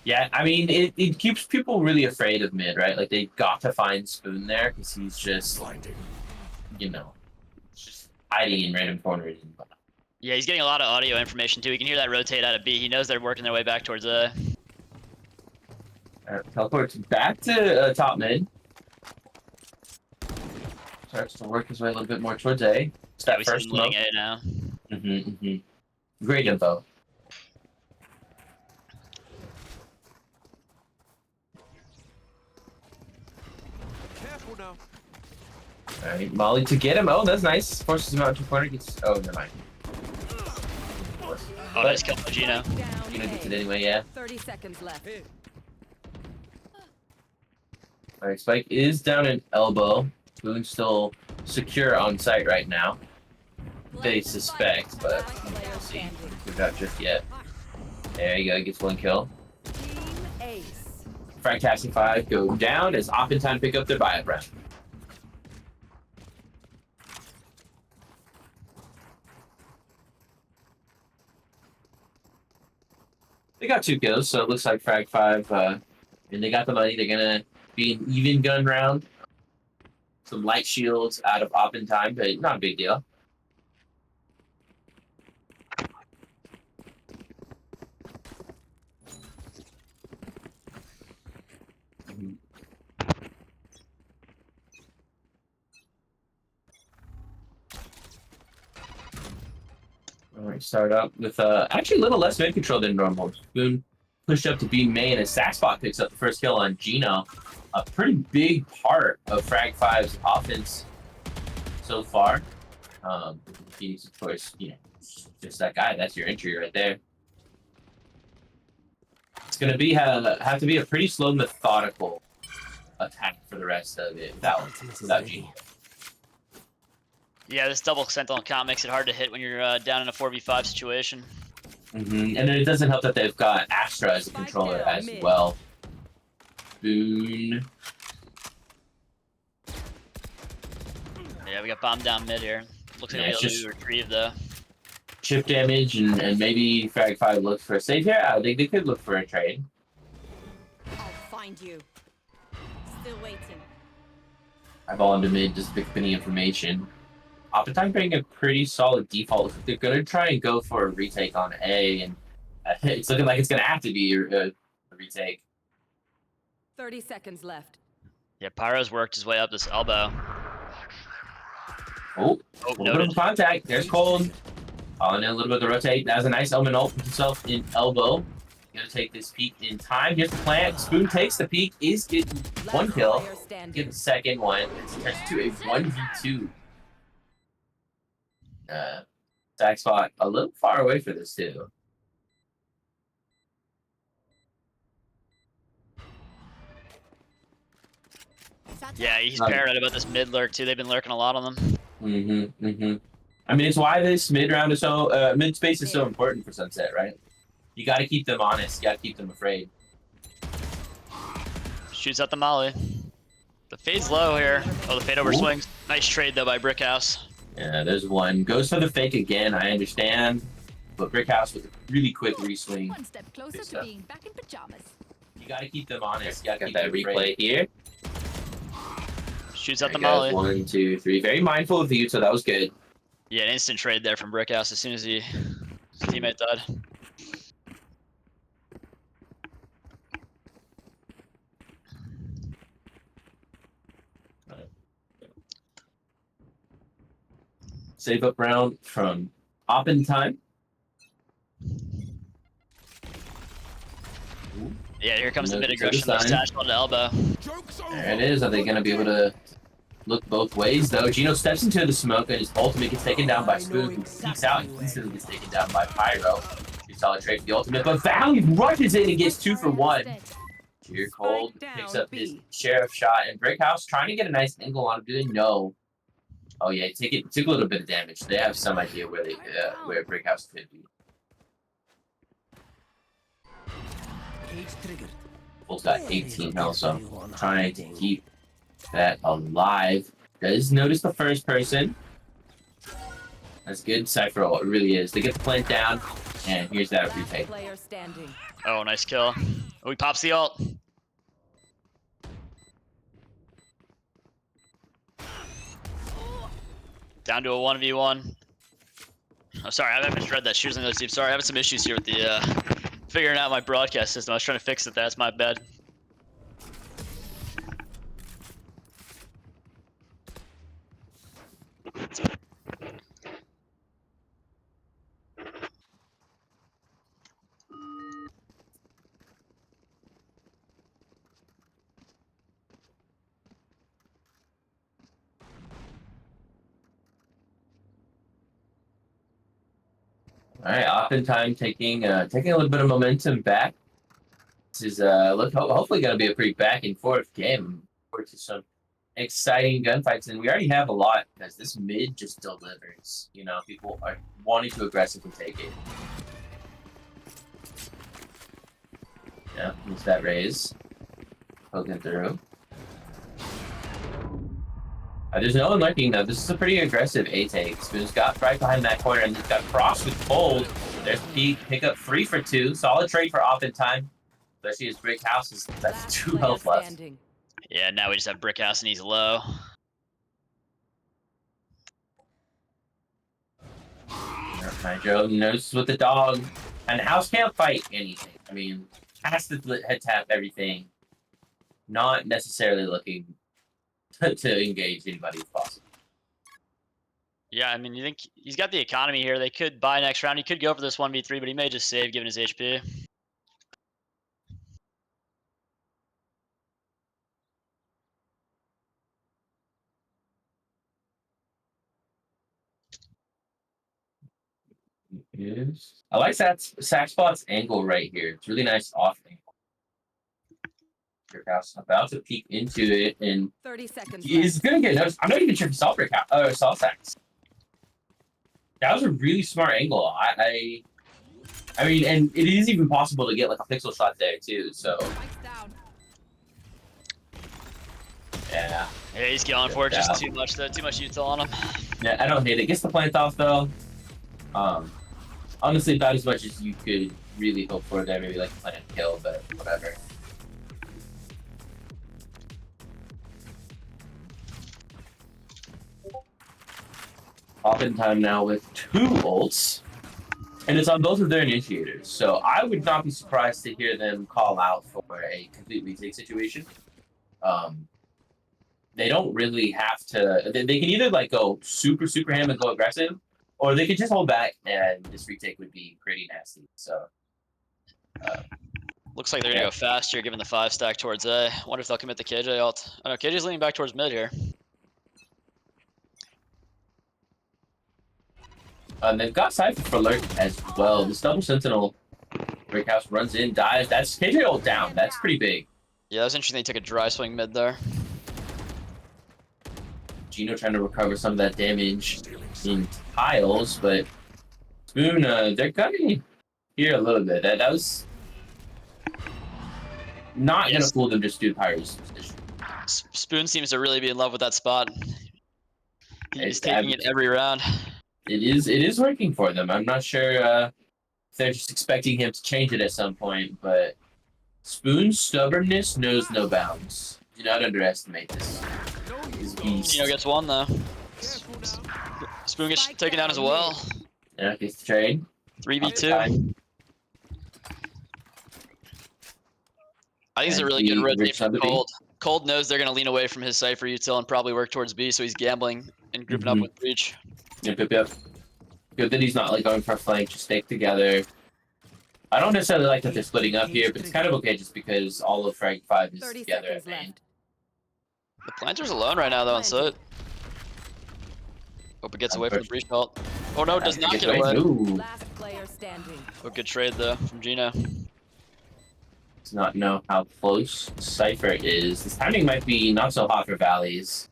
Yeah, I mean it keeps people really afraid of mid, right? Like they got to find Spoon there because he's just Blinding. you know, just hiding in random corners. Yeah, he's getting a lot of audio information too. He can hear that rotate out of B. He knows they're working their way back towards A. Teleports back to top mid. Starts to work his way a little bit more towards A. It's that We first see him leading smoke. A now. Great info. Careful now. Alright, Molly to get him. Oh, that's nice. Forces him out to corner. Gets. Oh, never mind. Oh, nice kill for Gino. Down Gino A. gets it anyway, yeah. 30 seconds left. Alright, Spike is down in elbow. Spoon's still secure on site right now. They suspect, but we'll see. We're not just yet. There you go, gets one kill. Team Ace. Fragtastic 5 go down as Oftentimes pick up their buyout round. They got 2 kills, so it looks like Frag 5, and they got the money. They're gonna be an even gun round. Some light shields out of Oftentimes, but not a big deal. Alright, start up with actually a little less mid control than normal. Spoon pushed up to B main as Saxbot picks up the first kill on Gino. A pretty big part of Frag 5's offense so far. He's of course, you know, just that guy. That's your entry right there. It's gonna be have to be a pretty slow, methodical attack for the rest of it without Gino. Yeah, this double sentinel count makes it hard to hit when you're down in a 4v5 situation. And then it doesn't help that they've got Astra as a controller as well. Spoon. Yeah, we got bombed down mid here. Looks like Yeah, we'll be able to retrieve though. Chip damage and maybe Frag 5 looks for a save here. I think they could look for a trade. I'll find you. Still waiting. Eyeball into mid, just pick up any information. Oppenheim getting a pretty solid default. They're gonna try and go for a retake on A, and it's looking like it's gonna have to be a retake. 30 seconds left. Yeah, Pyro's worked his way up this elbow. Oh, a little bit noted. of contact. There's Cold. Following in a little bit of the rotate. That was a nice element ult. Put himself in elbow. Gonna take this peek in time. Here's the plant. Spoon takes the peek. Is getting one kill. Get the second one. It's turned to a 1v2. Sack spot a little far away for this too. Yeah, he's paranoid about this mid lurk too. They've been lurking a lot on them. I mean, it's why this mid round is so mid space is so important for Sunset, right? You got to keep them honest. You got to keep them afraid. Shoots at the molly. The fade's low here. Oh, the fade over swings. Nice trade though by Brickhouse. Yeah, there's one. Goes for the fake again. I understand, but Brickhouse with a really quick reswing. One step closer to being back in pajamas. You got to keep them honest. You got to keep that replay here. Shoots at the molly. 1, 2, 3. Very mindful of the Utah. That was good. Yeah, an instant trade there from Brickhouse as soon as his teammate died. Save up round from Oppenheim. Yeah, here comes the mid Notice aggression. the sign. Stash on the elbow. There it is. Are they going to be able to look both ways, though? Gino steps into the smoke, and his ultimate gets taken down by Spoon, who peeks out and instantly gets taken down by Pyro. Pretty solid trade for the ultimate, but Valley rushes in and gets 2 for 1. Cheer Cold picks up his sheriff shot, and Brickhouse trying to get a nice angle on him. Do they know? Oh yeah, took a little bit of damage. They have some idea where where Brickhouse could be. Bull's got 18 health, so I'm trying to keep that alive. Does notice the first person. That's good Cypher ult, it really is. They get the plant down, and here's that retake. Player standing. Oh, nice kill. Oh, he pops the ult. Down to a 1v1. Oh, sorry, I misread that. She was in those deep. Sorry, I'm having some issues here with the figuring out my broadcast system. I was trying to fix it. That's my bad. All right, Oppenheim taking a little bit of momentum back. This is hopefully going to be a pretty back and forth game. Forward to some exciting gunfights, and we already have a lot because this mid just delivers. You know, people are wanting to aggressively take it. Yeah, use that raise, poking through. There's no one lurking though. This is a pretty aggressive A take. Spoon's got right behind that corner, and he's got cross with Cold. There's Peak, pick up 3 for 2. Solid trade for Oppenheim. Especially his Brickhouse is that's 2 health left. Yeah, now we just have Brickhouse and he's low. Nitro knows with the dog. And the house can't fight anything. I mean, has to head tap everything. Not necessarily looking to engage anybody if possible. Yeah, I mean, you think he's got the economy here. They could buy next round. He could go for this 1v3, but he may just save given his HP. I like Sackspot's angle right here. It's really nice off angle. Brickhouse about to peek into it, and 30 seconds he's gonna get noticed. I'm not even sure if he saw Brickhouse saw Sacks. That was a really smart angle. I mean, and it is even possible to get like a pixel shot there too. So yeah. Yeah, he's going for it. Just too much though. Too much util on him. Yeah, I don't hate it. Gets the plant off though. Honestly, about as much as you could really hope for there. Maybe like a plant kill, but whatever. Oftentimes now with 2 ults, and it's on both of their initiators. So I would not be surprised to hear them call out for a complete retake situation. They don't really have to. They can either like go super ham and go aggressive, or they could just hold back, and this retake would be pretty nasty. So. Looks like they're gonna go fast here, given the 5 stack towards A. Wonder if they'll commit the KJ ult. Oh no, KJ's leaning back towards mid here. They've got Cypher for lurk as well. This double sentinel breakhouse runs in, dies. That's KJ ult down. That's pretty big. Yeah, that was interesting. They took a dry swing mid there. Gino trying to recover some of that damage in tiles, but Spoon, they're cutting here a little bit. That was not gonna fool them just due to Pyro's position. Spoon seems to really be in love with that spot. He's taking it every round. It is working for them. I'm not sure if they're just expecting him to change it at some point, but Spoon's stubbornness knows no bounds. Do not underestimate this. Gino gets 1 though. Spoon gets taken down as well. Yeah, gets the trade. 3v2. I think it's a really good rotate from Cold. Cold knows they're going to lean away from his Cypher util and probably work towards B, so he's gambling and grouping up with Breach. Yep. Good that he's not like going for a flank, just stick together. I don't necessarily like that they're splitting up here, but it's kind of okay just because all of Frag 5 is together. The planter's alone right now though on site. Hope it gets away from the Breach ult. Oh no, it does not get away. Last player standing. Oh, good trade though from Gino. Does not know how close Cypher is. This timing might be not so hot for Valleys.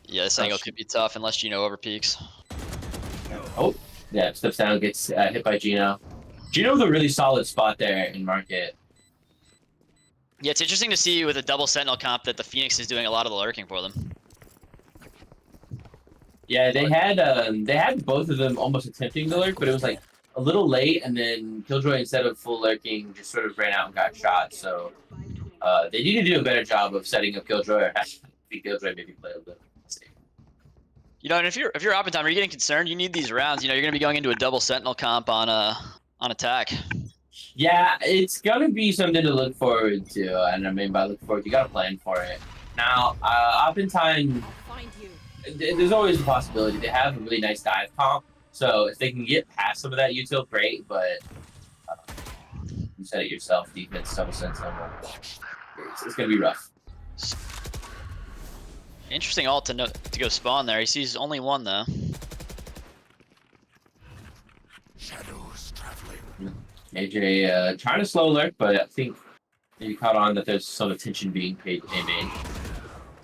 Yeah, this angle could be tough unless Gino overpeaks. Oh, yeah, steps down, gets hit by Gino. Gino's a really solid spot there in market. Yeah, it's interesting to see with a double Sentinel comp that the Phoenix is doing a lot of the lurking for them. Yeah, they had both of them almost attempting to lurk, but it was like a little late, and then Killjoy, instead of full lurking, just sort of ran out and got shot. So they need to do a better job of setting up Killjoy, or have Killjoy maybe play a little bit. You know, and if you're Oppenheimer, are you getting concerned? You need these rounds. You know, you're going to be going into a double Sentinel comp on attack. Yeah, it's gonna be something to look forward to, and I mean by look forward, you gotta plan for it. Now, oftentimes, there's always a possibility they have a really nice dive comp, so if they can get past some of that util, great. But you said it yourself, defense double sentinel. It's gonna be rough. Interesting ult to go spawn there. He sees only 1 though. Shadows traveling. AJ trying to slow lurk, but I think you caught on that there's some attention being paid to main.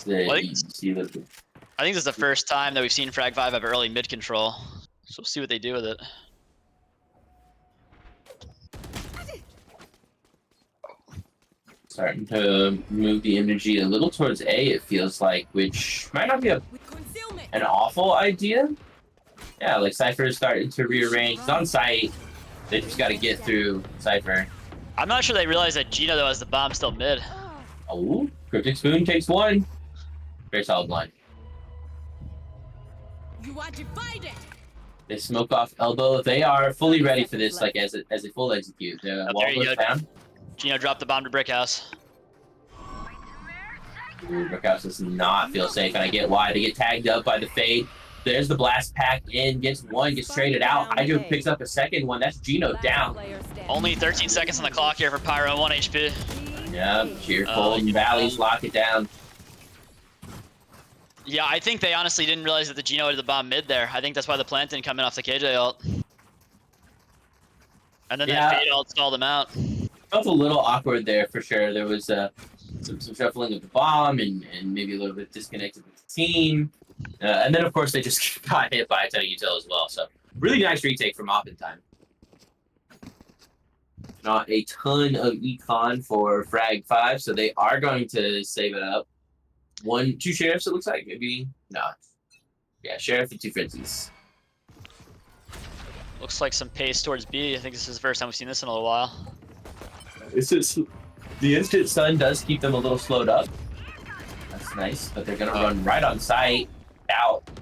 I think this is the first time that we've seen Frag 5 have early mid control. So we'll see what they do with it. Starting to move the energy a little towards A, it feels like, which might not be an awful idea. Yeah, like Cypher is starting to rearrange. He's on site. They just got to get through Cypher. I'm not sure they realize that Gino, though, has the bomb still mid. Oh, Cryptic Spoon takes 1. Very solid line. You are divided. They smoke off elbow. They are fully ready for this, like as a full execute. The wall goes down. Gino dropped the bomb to Brickhouse. Brickhouse does not feel safe, and I get why. They get tagged up by the Fate. There's the blast pack in, gets 1, gets traded out. Hydro picks up a second one. That's Gino down. Only 13 seconds on the clock here for Pyro, 1 HP. Yeah, cheerful. Valleys lock it down. Yeah, I think they honestly didn't realize that the Gino had the bomb mid there. I think that's why the plant didn't come in off the KJ ult. And then that Fate ult stalled them out. Felt a little awkward there for sure. There was some shuffling of the bomb and maybe a little bit disconnected with the team. And then, of course, they just got hit by a ton of util as well. So, really nice retake from Oppentime. Not a ton of econ for Frag 5, so they are going to save it up. 2 Sheriffs, it looks like. Maybe not. Yeah, Sheriff and 2 Frenzies. Looks like some pace towards B. I think this is the first time we've seen this in a little while. This is the instant stun does keep them a little slowed up. That's nice, but they're gonna run right on site.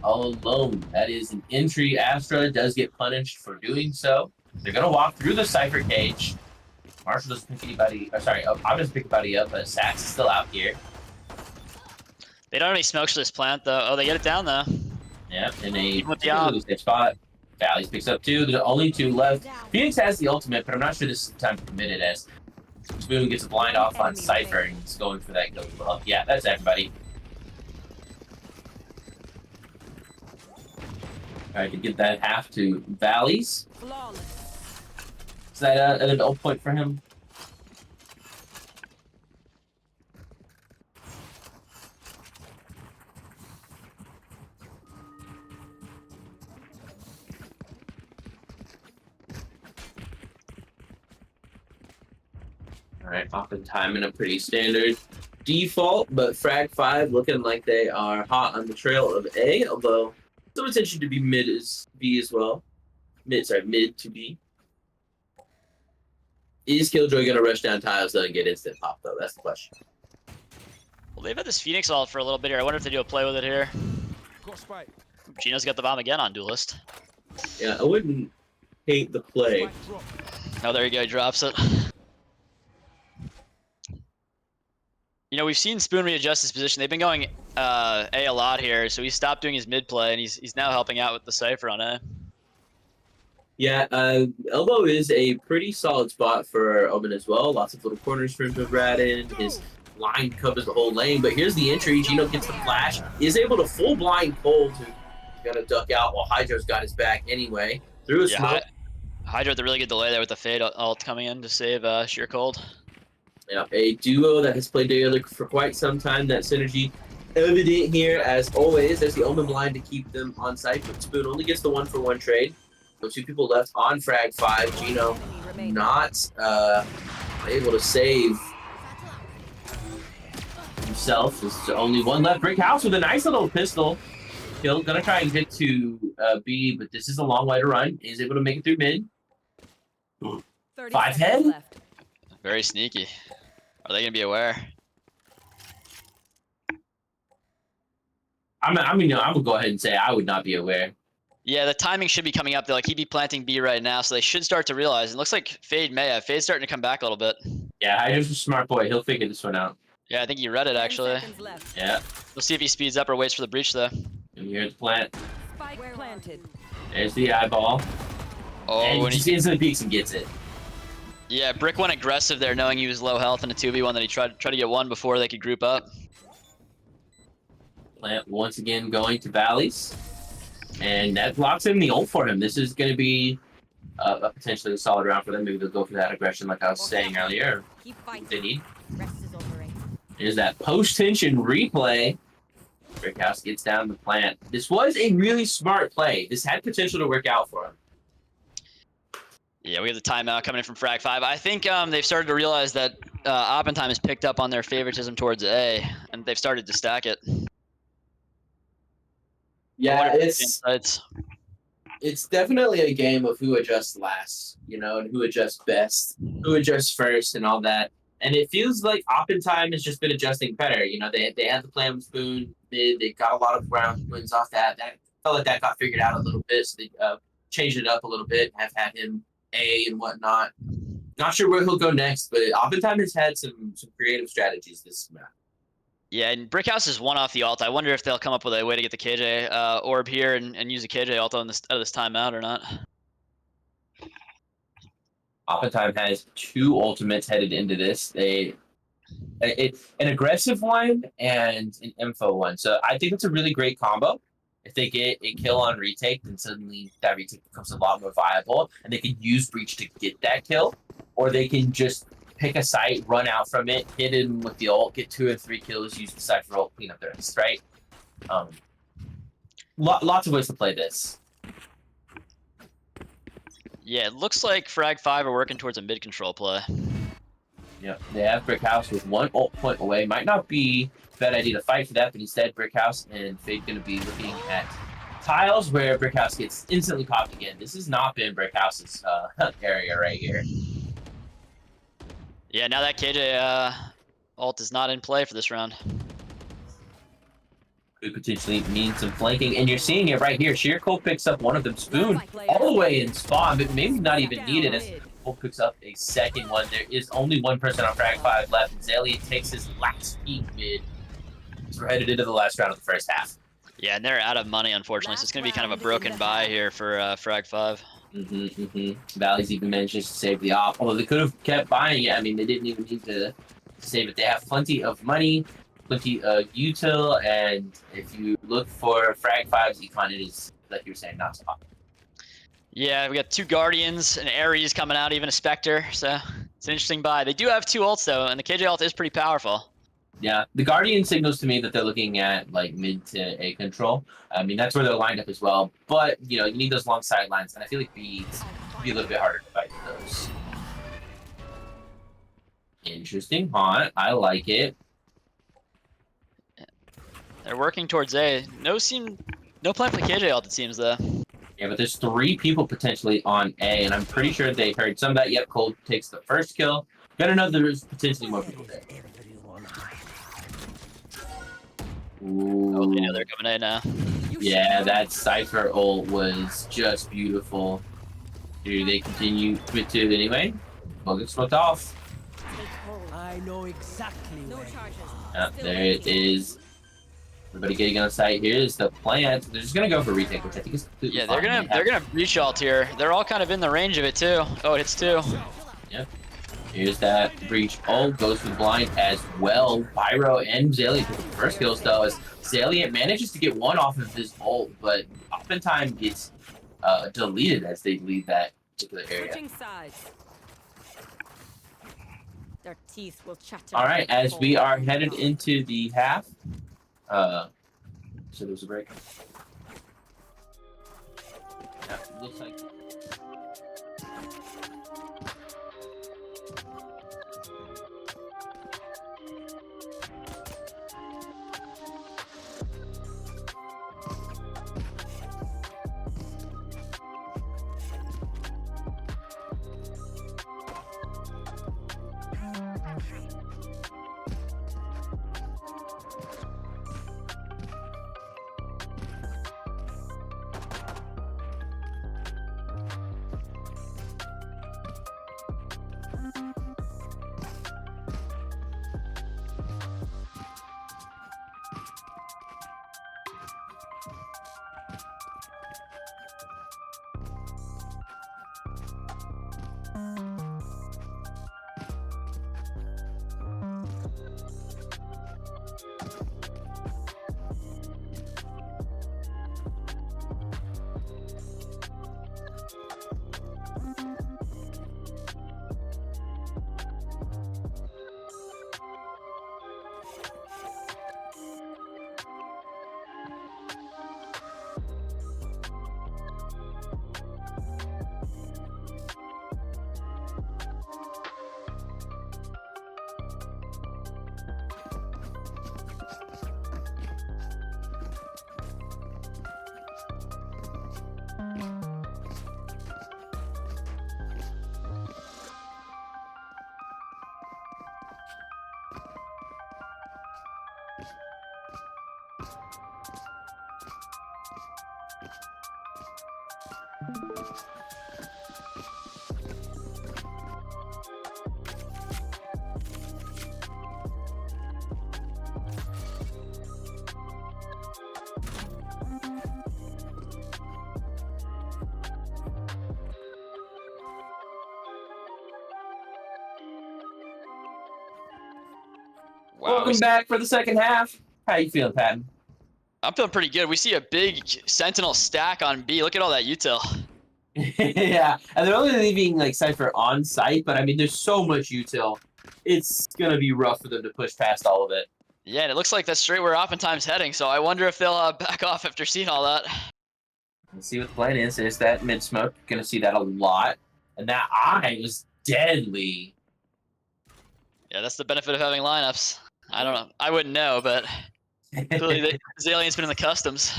all alone. That is an entry. Astra does get punished for doing so. They're going to walk through the Cypher cage. Marshall doesn't pick anybody. Sorry, I doesn't pick anybody up, but Sax is still out here. They don't have any smokes for this plant, though. Oh, they get it down, though. Yep, in a With the op. safe spot. Valleys picks up 2. There's only 2 left. Phoenix has the ultimate, but I'm not sure this is the time to commit it as Spoon gets a blind off on Cypher and he's going for that kill as well. Yeah, that's everybody. Alright, to get that half to Valleys. Is that an ult point for him? Alright, oftentimes in a pretty standard default, but Frag 5 looking like they are hot on the trail of A, although some attention to be mid is B as well. Mid to B. Is Killjoy gonna rush down tiles though and get instant pop though? That's the question. Well, they've had this Phoenix ult for a little bit here. I wonder if they do a play with it here. Got spike. Gino's got the bomb again on Duelist. Yeah, I wouldn't hate the play. Spike drop. Oh, there you go. He drops it. You know, we've seen Spoon readjust his position. They've been going A a lot here, so he stopped doing his mid play, and he's now helping out with the Cypher on A. Yeah, elbow is a pretty solid spot for Omen as well. Lots of little corners for him to rat in. His line covers the whole lane, but here's the entry. Gino gets the flash, is able to full blind Cole to gotta duck out while Hydro's got his back anyway. Through a smoke. Hydra with a really good delay there with the Fade ult coming in to save Sheer Cold. Yeah, a duo that has played together for quite some time. That synergy evident here as always. There's the Omen blind to keep them on site, but Spoon only gets the 1-for-1 trade. So 2 people left on Frag 5. Gino not able to save himself. There's only 1 left. Brick House with a nice little pistol. Kill. Gonna try and get to B, but this is a long way to run. Is able to make it through mid. 5 head. Left. Very sneaky. Are they gonna be aware? I mean, I would go ahead and say I would not be aware. Yeah, the timing should be coming up. They're like, he'd be planting B right now, so they should start to realize. It looks like Fade may have. Fade's starting to come back a little bit. Yeah, Hydra's a smart boy. He'll figure this one out. Yeah, I think he read it, actually. Yeah. We'll see if he speeds up or waits for the breach, though. And here's the plant. Spike planted. There's the eyeball. Oh, And he just instantly peeks and gets it. Yeah, Brick went aggressive there, knowing he was low health in a 2v1 that he tried to get one before they could group up. Plant once again going to Valleys. And that locks in the ult for him. This is going to be a potentially a solid round for them. Maybe they'll go for that aggression like I was saying earlier. Keep If fighting. they need. Rest is over. Here's that post-tension replay. Brickhouse gets down the plant. This was a really smart play. This had potential to work out for him. Yeah, we have the timeout coming in from Frag 5. I think they've started to realize that Oppenheim has picked up on their favoritism towards A, and they've started to stack it. Yeah, it's definitely a game of who adjusts last, you know, and who adjusts best, who adjusts first, and all that. And it feels like Oppenheim has just been adjusting better. You know, they had the plan with Spoon. They got a lot of round wins off that. That felt like that got figured out a little bit, so they changed it up a little bit. Have had him A and whatnot. Not sure where he'll go next, but Oppenheim has had some creative strategies this map. Yeah, and Brickhouse is one off the ult. I wonder if they'll come up with a way to get the KJ orb here and use a KJ ult on this out of this timeout or not. Oppenheim has 2 ultimates headed into this. An aggressive one and an info one. So I think it's a really great combo. If they get a kill on retake, then suddenly that retake becomes a lot more viable, and they can use breach to get that kill, or they can just pick a site, run out from it, hit him with the ult, get 2 or 3 kills, use the Cypher ult, clean up the rest, right? Lots of ways to play this. Yeah, it looks like Frag 5 are working towards a mid control play. Yep, they have Brickhouse with 1 ult point away. Might not be a bad idea to fight for that, but instead Brickhouse and Fade going to be looking at tiles where Brickhouse gets instantly popped again. This has not been Brickhouse's area right here. Yeah, now that KJ ult is not in play for this round. could potentially mean some flanking. And you're seeing it right here. Sheercold picks up one of them. Spoon all the way in spawn, but maybe not even needed as Cole picks up a second one. There is only one person on frag 5 left. Zalian takes his last peek mid. So we're headed into the last round of the first half. Yeah, and they're out of money, unfortunately, so it's going to be kind of a broken buy here for Frag 5. Valley's even managed to save the op, although they could have kept buying it. I mean, they didn't even need to save it. They have plenty of money, plenty of util, and if you look for Frag 5's econ, it is, like you were saying, not so hot. Yeah, we got 2 Guardians, an Ares coming out, even a Spectre, so it's an interesting buy. They do have 2 ults, though, and the KJ ult is pretty powerful. Yeah, the Guardian signals to me that they're looking at like mid to A control. I mean, that's where they're lined up as well. But, you know, you need those long sidelines, and I feel like B's would be a little bit harder to fight those. Interesting, hot. I like it. They're working towards A. No plan for the KJ ult, it seems, though. Yeah, but there's 3 people potentially on A, and I'm pretty sure they heard some of that. Yep, Cole takes the first kill. Gotta know there's potentially more people there. Ooh. Oh, they know they're coming in now. Yeah, that Cypher ult was just beautiful. Do they continue with it anyway? Well, get smoked off. I know exactly. No charges. There it is. Everybody getting on site. Here's the plant. They're just gonna go for retake, which I think is completely Yeah, fine. they're gonna breach ult here. They're all kind of in the range of it too. Oh, it hits 2. Yep. Here's that breach ult, goes for the blind as well. Pyro and Zalian took the first kills though, as Zalian manages to get one off of his ult, but oftentimes gets deleted as they leave that particular area. Switching sides. Their teeth will chatter. All right, as we are headed into the half. So there's a break. Yeah, looks like. Wow, Welcome back for the second half. How you feeling, Patton? I'm feeling pretty good. We see a big Sentinel stack on B. Look at all that util. Yeah, and they're only leaving like Cypher on site, but I mean, there's so much util. It's gonna be rough for them to push past all of it. Yeah, and it looks like that's straight where oftentimes heading, so I wonder if they'll back off after seeing all that. Let's see what the plan is. There's that mid smoke. Gonna see that a lot. And that eye was deadly. Yeah, that's the benefit of having lineups. I don't know. I wouldn't know, but clearly Zalian's been in the customs.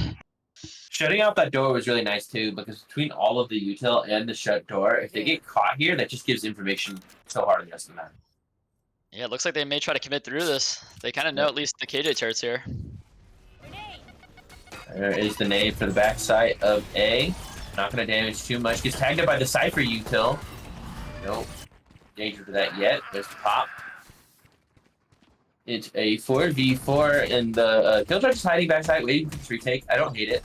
Shutting out that door was really nice too, because between all of the util and the shut door, if they get caught here, that just gives information so hard on the rest of the map. Yeah, it looks like they may try to commit through this. They kind of know at least the KJ turrets here. There is the nade for the backside of A. Not going to damage too much. Gets tagged up by the Cypher util. Nope. Danger for that yet. There's the pop. It's a 4v4, and the Killjoy just hiding backside, waiting for this retake. I don't hate it.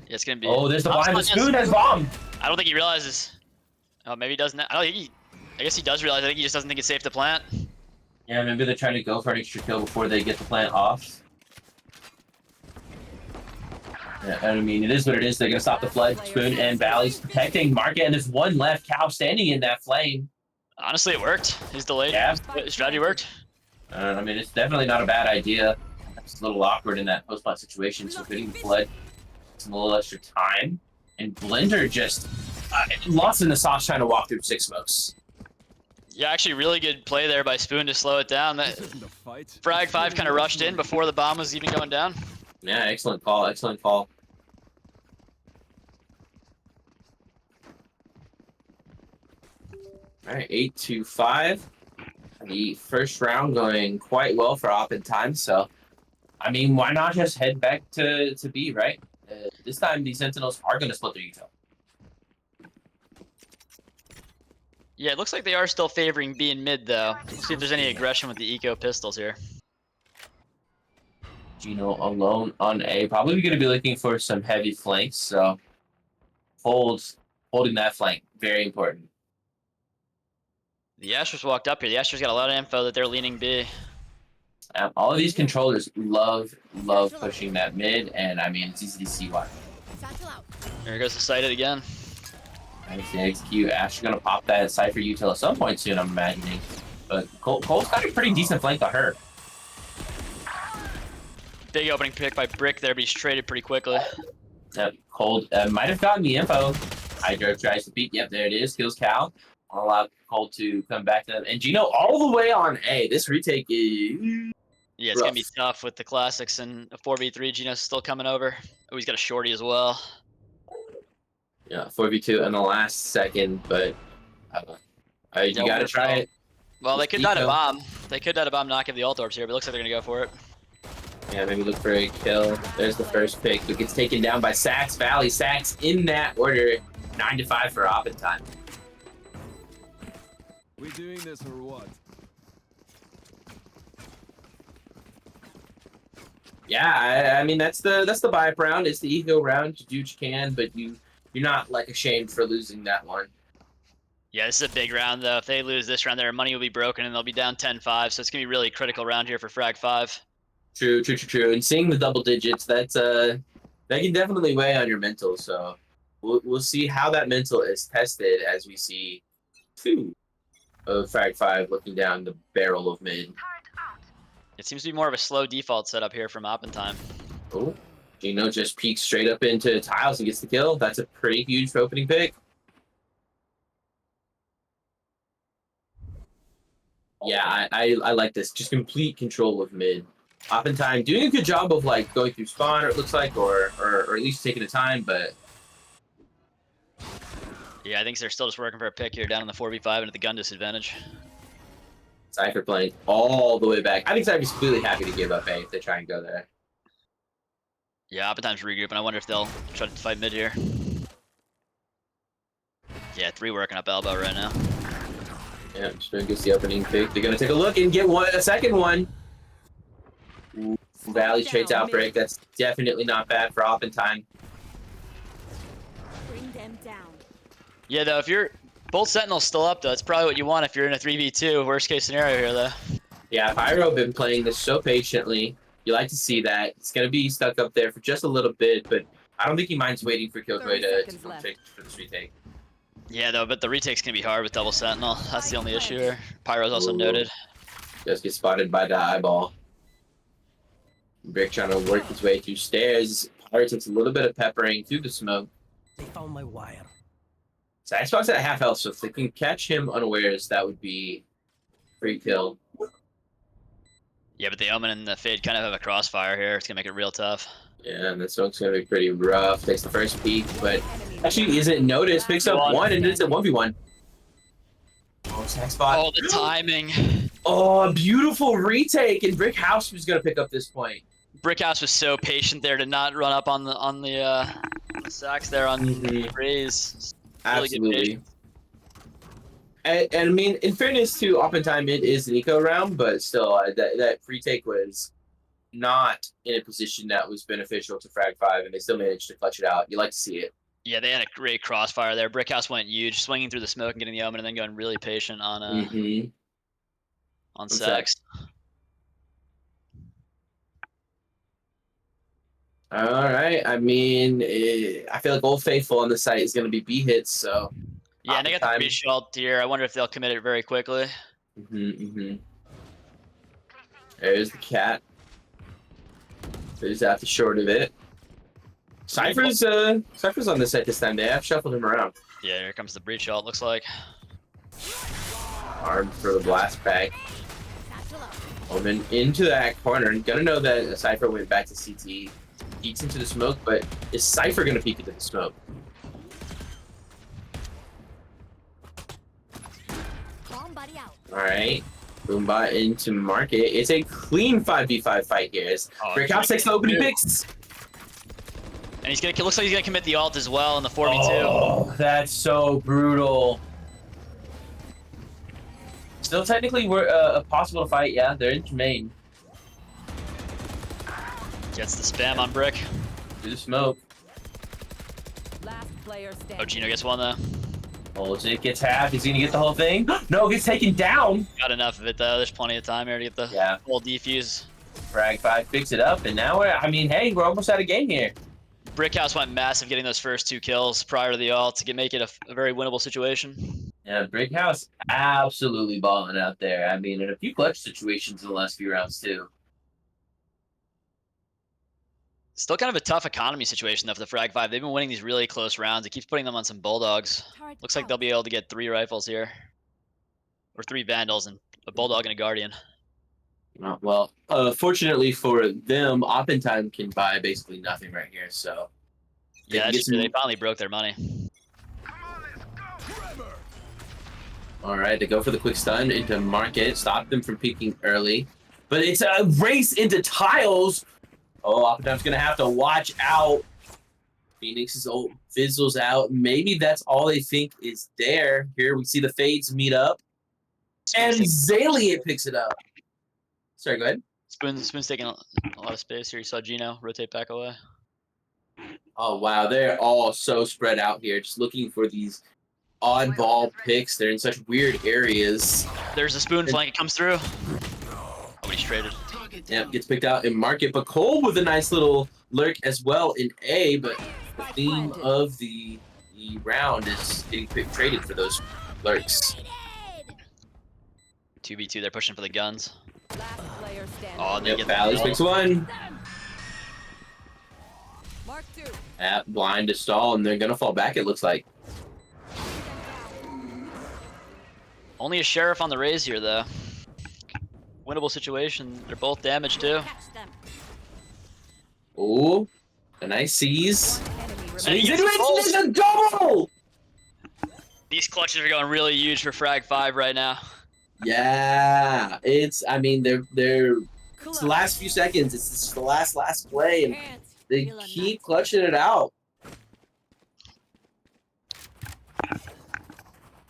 Yeah, it's gonna be. Oh, there's the blind. The Spoon has bomb. I don't think he realizes. Oh, maybe he doesn't. I don't think he. I guess he does realize. I think he just doesn't think it's safe to plant. Yeah, maybe they're trying to go for an extra kill before they get the plant off. Yeah, I mean, it is what it is. They're gonna stop the flood. Spoon and Valley's protecting Market, and there's one left. Cow standing in that flame. Honestly, it worked. He's delayed. Yeah. His strategy worked. I mean, it's definitely not a bad idea. It's a little awkward in that post-plant situation, so hitting the flood some a little extra time. And Blender just lost in the sauce trying to walk through 6 smokes. Yeah, actually, really good play there by Spoon to slow it down. That Frag 5 kind of rushed in before the bomb was even going down. Yeah, excellent call. Excellent call. All right, 8-5. The first round going quite well for Op in time, so I mean, why not just head back to B, right? This time, the Sentinels are going to split their util. Yeah, it looks like they are still favoring B in mid, though. Let's see if there's any aggression with the eco pistols here. Gino alone on A. Probably going to be looking for some heavy flanks, so holding that flank, very important. The Astra's walked up here. The Astra's got a lot of info that they're leaning B. All of these controllers love pushing that mid, and I mean, it's easy to see why. There goes the sighted again. Nice to execute. Ash gonna pop that Cypher util at some point soon, I'm imagining. But Cole's got a pretty decent flank on her. Big opening pick by Brick there, but he's traded pretty quickly. Yep, Cole might have gotten the info. Hydro tries to peek. Yep, there it is. Kills Cal. I'll allow Cole to come back to them. And Gino all the way on A. This retake is... Yeah, it's rough. gonna be tough with the classics and a 4v3. Gino's still coming over. Oh, he's got a shorty as well. Yeah, 4v2 in the last second, but you gotta try it. Well, they could die to bomb. They could die to bomb, not give the ult orbs here, but it looks like they're gonna go for it. Yeah, maybe look for a kill. There's the first pick, but gets taken down by Sax Valley. Sax in that order, 9-5 for Op in time. We doing this or what? Yeah, I mean that's the buy-up round. It's the ego round. You do what you can, but you're not like ashamed for losing that one. Yeah, this is a big round though. If they lose this round, their money will be broken and they'll be down 10-5. So it's gonna be really critical round here for Frag 5. True. And seeing the double digits, that can definitely weigh on your mental. So we'll see how that mental is tested as we see 2 of Frag 5 looking down the barrel of mid. It seems to be more of a slow default setup here from Oppentime. Oh, Gino just peeks straight up into tiles and gets the kill. That's a pretty huge opening pick. Yeah, I like this. Just complete control of mid. Oppentime doing a good job of like going through spawn, or it looks like, or at least taking the time, but yeah, I think they're still just working for a pick here down in the 4v5 and at the gun disadvantage. Cypher playing all the way back. I think Cypher's completely happy to give up A if they try and go there. Yeah, Oppentime's regrouping. I wonder if they'll try to fight mid here. Yeah, 3 working up elbow right now. Yeah, Spoon gets the opening pick. They're gonna take a look and get a second one. Ooh, Valley trades outbreak. That's definitely not bad for Oppentime. Bring them down. Yeah, though, if you're both Sentinels still up, though, that's probably what you want if you're in a 3v2. Worst case scenario here, though. Yeah, Pyro been playing this so patiently. You like to see that. It's gonna be stuck up there for just a little bit, but I don't think he minds waiting for Killjoy to take for this retake. Yeah, though, but the retake's gonna be hard with double Sentinel. That's the only issue here. Pyro's also noted. Just get spotted by the eyeball. Brick trying to work his way through stairs. Pyro takes a little bit of peppering through the smoke. They found my wire. So Xbox at half health, so if they can catch him unawares, that would be free kill. Yeah, but the Omen and the Fade kind of have a crossfire here. It's gonna make it real tough. Yeah, and the smoke's gonna be pretty rough. Takes the first peek, but actually isn't noticed. Picks up one and it's a 1v1. Oh, sack spot. Oh, the timing. Oh, a beautiful retake, and Brick House was gonna pick up this point. Brickhouse was so patient there to not run up on the sacks there on Raze. Really good Absolutely. patience. And I mean, in fairness to oftentimes it is an eco round, but still, that free take was not in a position that was beneficial to Frag 5, and they still managed to clutch it out. You like to see it. Yeah, they had a great crossfire there. Brickhouse went huge, swinging through the smoke and getting the omen, and then going really patient on on sacks. All right. I mean, I feel like Old Faithful on the site is going to be B hits, so. Yeah, and they got the breach shell here. I wonder if they'll commit it very quickly. There's the cat. There's that the short of it. Cypher's on the site this time. They have shuffled him around. Yeah, here comes the breach shell, it looks like. Armed for the blast pack. Omen into that corner. Gonna know that Cypher went back to CT. Eats into the smoke, but is Cypher gonna peek into the smoke? Alright. Boombot into market. It's a clean 5v5 fight here. As Brickhouse takes the opening picks. And he's gonna looks like he's gonna commit the ult as well in the 4v2. Oh, that's so brutal. Still technically we're possible to fight, yeah. They're in main. Gets the spam on Brick. Through the smoke. Last player standing. Oh, Gino gets one though. Holds it, gets half. He's gonna get the whole thing. No, gets taken down. Got enough of it though. There's plenty of time here to get the full defuse. Frag 5 picks it up, and now hey, we're almost out of game here. Brickhouse went massive getting those first 2 kills prior to the ult to make it a very winnable situation. Yeah, Brickhouse absolutely balling out there. I mean, in a few clutch situations in the last few rounds too. Still kind of a tough economy situation though for the Frag 5. They've been winning these really close rounds. It keeps putting them on some bulldogs. Looks like they'll be able to get 3 rifles here. Or 3 vandals and a bulldog and a guardian. Well, fortunately for them, Oftentimes can buy basically nothing right here, so. Yeah, that's true. They finally broke their money. Alright, they go for the quick stun into market. Stop them from peeking early. But it's a race into tiles. Oh, Oftentimes gonna have to watch out. Phoenix's ult fizzles out. Maybe that's all they think is there. Here we see the fades meet up. And Zalian picks it up. Sorry, go ahead. Spoon's taking a lot of space here. You saw Gino rotate back away. Oh, wow. They're all so spread out here. Just looking for these oddball picks. They're in such weird areas. There's a Spoon flank. It comes through. Nobody's traded. Yep, gets picked out in market. But Cole with a nice little lurk as well in A. But the theme of the round is getting traded for those lurks. 2v2. They're pushing for the guns. Last player standing. Oh, they get Valleys picks one. Mark 2. Blind to stall, and they're gonna fall back. It looks like. Only a sheriff on the raise here, though. Winnable situation. They're both damaged too. Oh, a nice seize. And he gets It's a double. These clutches are going really huge for Frag 5 right now. Yeah, I mean, it's the last few seconds. It's just the last play, and they keep clutching it out.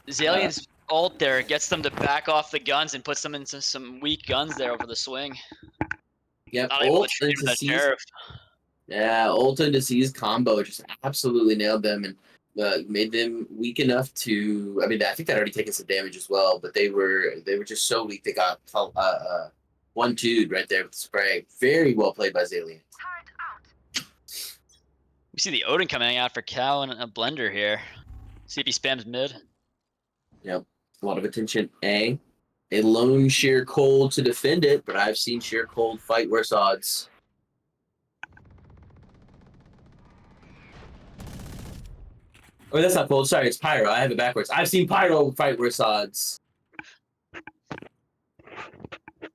Zalian's ult there gets them to back off the guns and puts them into some weak guns there over the swing. Yep, Not able to ult trade into that seize. sheriff. Yeah, ult into seize combo just absolutely nailed them and made them weak enough to. I mean, I think that already taken some damage as well, but they were just so weak they got 1-2'd right there with the spray. Very well played by Zalian. We see the Odin coming out for Cow and a blender here. See if he spams mid. Yep, a lot of attention. A lone sheer cold to defend it, but I've seen sheer cold fight worse odds. Oh, that's not cold. Sorry, it's Pyro. I have it backwards. I've seen Pyro fight worse odds.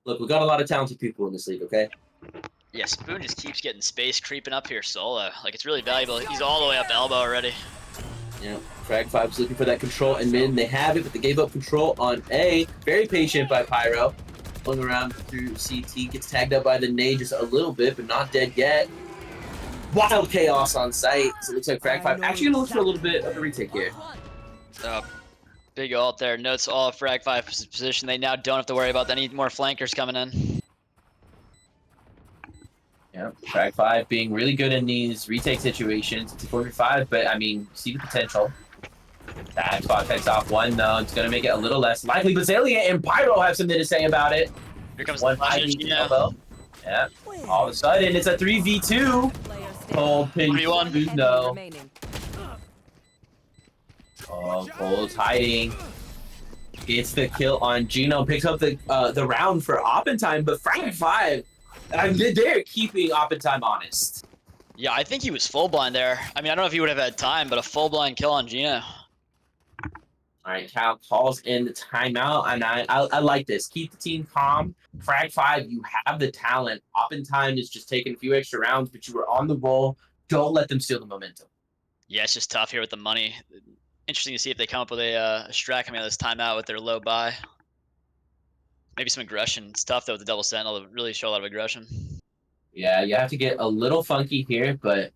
Look, we got a lot of talented people in this league, okay? Yeah, Spoon just keeps getting space creeping up here solo. Like, it's really valuable. He's all the way up elbow already. Yeah, Frag 5's looking for that control in mid, and they have it, but they gave up control on A. Very patient by Pyro. Going around through CT, gets tagged up by the nade just a little bit, but not dead yet. Wild chaos on site. So it looks like Frag 5 actually gonna look for a little bit of a retake here. Big ult there. Notes all of Frag 5's position. They now don't have to worry about any more flankers coming in. Yeah, Frag 5 being really good in these retake situations. It's a 4v5, but I mean, see the potential. That spot takes off one though. It's gonna make it a little less likely. But Zalia and Pyro have something to say about it. Here comes one the flash, elbow. Yeah. All of a sudden, it's a 3v2. Cold pin. 3v1. No. Oh, Cold's hiding. Gets the kill on Gino. Picks up the round for Oppenheim, but Frag 5. They're keeping Oppenheim honest. Yeah, I think he was full blind there. I mean, I don't know if he would have had time, but a full blind kill on Gino. All right, Cal calls in the timeout, and I like this. Keep the team calm. Frag 5, you have the talent. Oppenheim is just taking a few extra rounds, but you were on the roll. Don't let them steal the momentum. Yeah, it's just tough here with the money. Interesting to see if they come up with a strat coming out of this timeout with their low buy. Maybe some aggression. It's tough though with the double sentinel to really show a lot of aggression. Yeah, you have to get a little funky here, but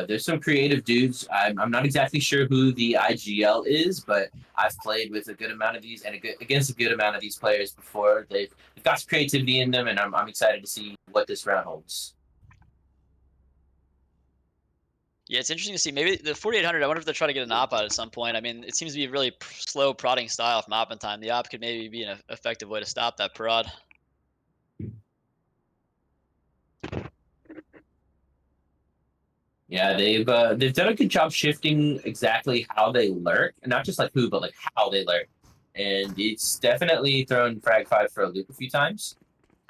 there's some creative dudes. I'm not exactly sure who the IGL is, but I've played with a good amount of these and against a good amount of these players before. They've got some creativity in them, and I'm excited to see what this round holds. Yeah, it's interesting to see. Maybe the 4800, I wonder if they'll try to get an op out at some point. I mean, it seems to be a really slow prodding style from Oppenheim. The op could maybe be an effective way to stop that prod. Yeah, they've done a good job shifting exactly how they lurk, and not just like who, but like how they lurk. And it's definitely thrown Frag 5 for a loop a few times.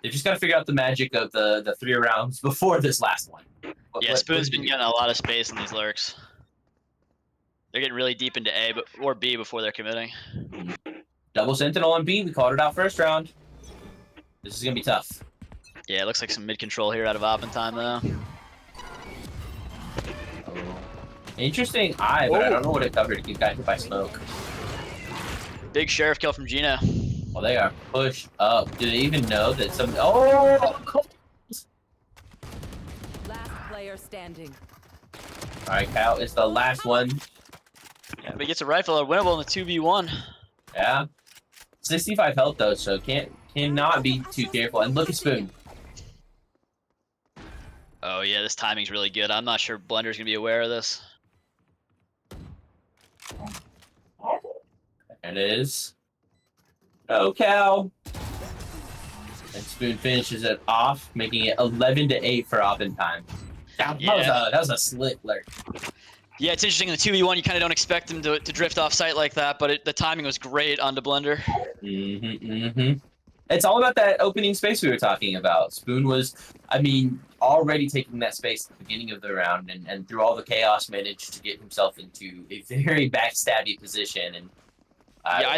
They've just got to figure out the magic of the 3 rounds before this last one. Yeah, Spoon's been getting a lot of space in these lurks. They're getting really deep into A or B before they're committing. Double Sentinel on B. We called it out first round. This is going to be tough. Yeah, it looks like some mid-control here out of Oppenheim, though. Interesting eye, but I don't know what it covered. It got hit by smoke. Big sheriff kill from Gino. Well, they are pushed up. Do they even know that some... Oh! Last player standing. All right, Cal, it's the last one. Yeah, but he gets a rifle, a winnable in the 2v1. Yeah. 65 health, though, so cannot be too careful. And look at Spoon. Oh, yeah, this timing's really good. I'm not sure Blender's going to be aware of this. There it is. Oh, Cal. And Spoon finishes it off, making it 11-8 for Oppenheim. That was a slick lurk. Yeah, it's interesting in the 2v1, you kind of don't expect him to drift off site like that, but the timing was great onto Blender. It's all about that opening space we were talking about. Spoon was, I mean, already taking that space at the beginning of the round, and through all the chaos managed to get himself into a very backstabby position. And yeah,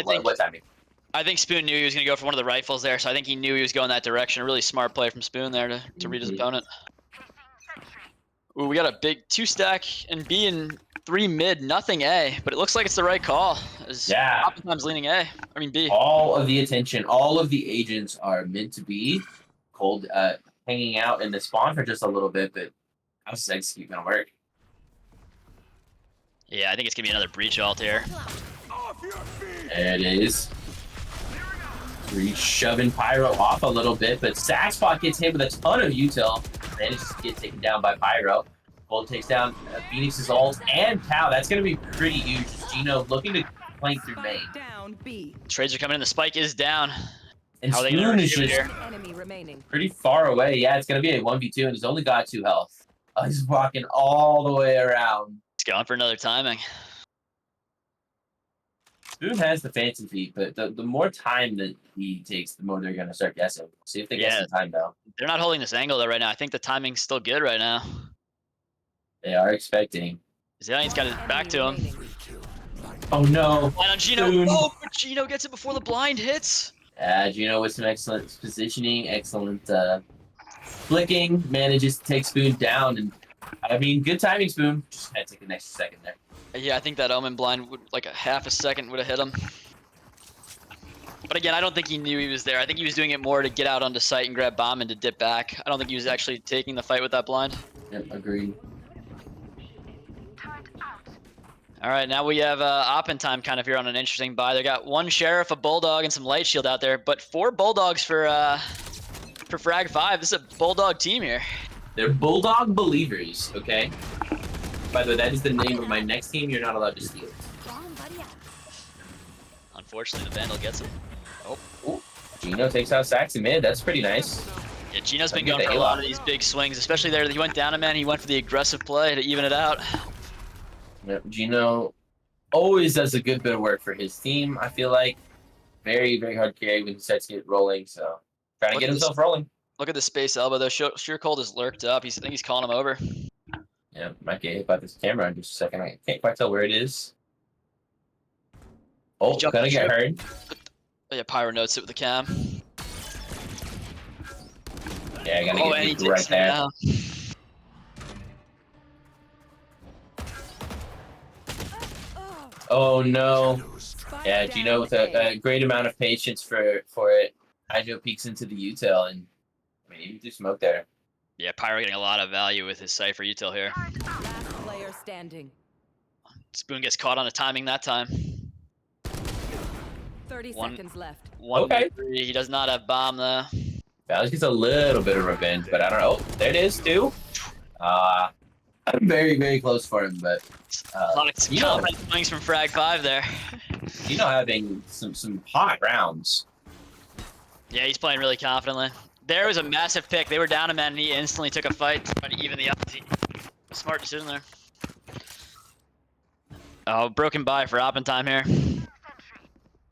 I think Spoon knew he was going to go for one of the rifles there, so I think he knew he was going that direction. A really smart play from Spoon there to read his opponent. Ooh, we got a big 2-stack and B and 3 mid, nothing A, but it looks like it's the right call. Yeah. Oppenheim's leaning A. I mean B. All of the attention, all of the agents are meant to be Cold hanging out in the spawn for just a little bit, but how's this execute gonna work? Yeah, I think it's gonna be another breach ult here. There it is. Breach shoving Pyro off a little bit, but Saxbot gets hit with a ton of util. Manages to get taken down by Pyro. Gold takes down Phoenix's ult and Cal. That's going to be pretty huge. Gino looking to flank through main. Down B. Trades are coming in. The spike is down. And How are they Spoon gonna is just Enemy remaining. pretty far away. Yeah, it's going to be a 1v2, and he's only got 2 health. He's walking all the way around. He's going for another timing. Spoon has the fancy feet, but the more time that he takes, the more they're going to start guessing. See if they guess the time, though. They're not holding this angle though right now. I think the timing's still good right now. They are expecting. Zillion's got his back to him. Oh, no. Blind on Gino. Spoon. Oh, but Gino gets it before the blind hits. Gino with some excellent positioning, excellent flicking, manages to take Spoon down. And I mean, good timing, Spoon. Just had to take an extra second there. Yeah, I think that Omen blind would like a half a second would have hit him. But But again, I don't think he knew he was there. I think he was doing it more to get out onto site and grab bomb and to dip back. I don't think he was actually taking the fight with that blind. Yep, agreed. Turret out. All right, now we have Oppen time kind of here on an interesting buy. They got one Sheriff, a Bulldog, and some Light Shield out there, but 4 Bulldogs for Frag 5. This is a Bulldog team here. They're Bulldog believers, okay? By the way, that is the name of my next team. You're not allowed to steal. Unfortunately, the Vandal gets him. Oh. Ooh. Gino takes out Saxon mid. That's pretty nice. Yeah, Gino's been going for a lot of these big swings, especially there. He went down a man. He went for the aggressive play to even it out. Yep, Gino always does a good bit of work for his team, I feel like. Very, very hard carry when he starts to get rolling, so trying to get himself rolling. Look at the space elbow, though. Sheer Cold is lurked up. I think he's calling him over. Yeah, might get hit by this camera in just a second. I can't quite tell where it is. Oh, gonna get heard. Yeah, Pyro notes it with the cam. Yeah, I gotta get right there. Now. Oh no. Yeah, Gino with a great amount of patience for it. Hydro peeks into the util and I mean even through smoke there. Yeah, Pyro getting a lot of value with his Cypher util here. Last player standing. Spoon gets caught on the timing that time. 30 seconds left. Okay. He does not have bomb though. Balance gets a little bit of revenge, but I don't know. Oh, there it is too. Very, very close for him, but a lot of confident swings from Frag 5 there. You know, having some hot rounds. Yeah, he's playing really confidently. There was a massive pick. They were down a man, and he instantly took a fight to try to even the odds. Smart decision there. Oh, broken by for Oppen time here.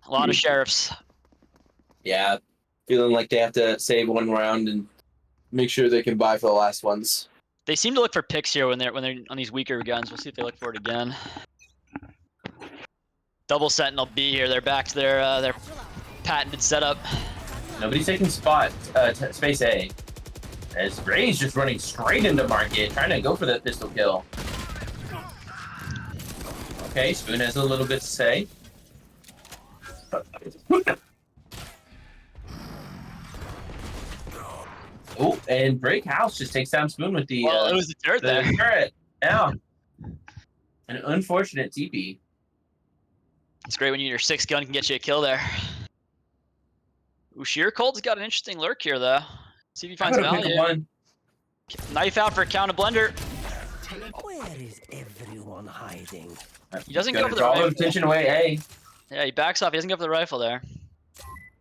A lot of Sheriffs. Yeah, feeling like they have to save one round and make sure they can buy for the last ones. They seem to look for picks here when they're on these weaker guns. We'll see if they look for it again. Double Sentinel B here. They're back to their patented setup. Nobody's taking space A. As Ray's just running straight into market, trying to go for that pistol kill. Okay, Spoon has a little bit to say. Oh, and Break House just takes down Spoon with the well, it was the turret there. Turret. Yeah. An unfortunate TP. It's great when your 6 gun can get you a kill there. Ooh, Sheer Cold's got an interesting lurk here though. See if he finds value. Knife out for a counter blender. Where is everyone hiding? He doesn't go for the rifle. Attention away, A. Yeah, he backs off. He doesn't go for the rifle there.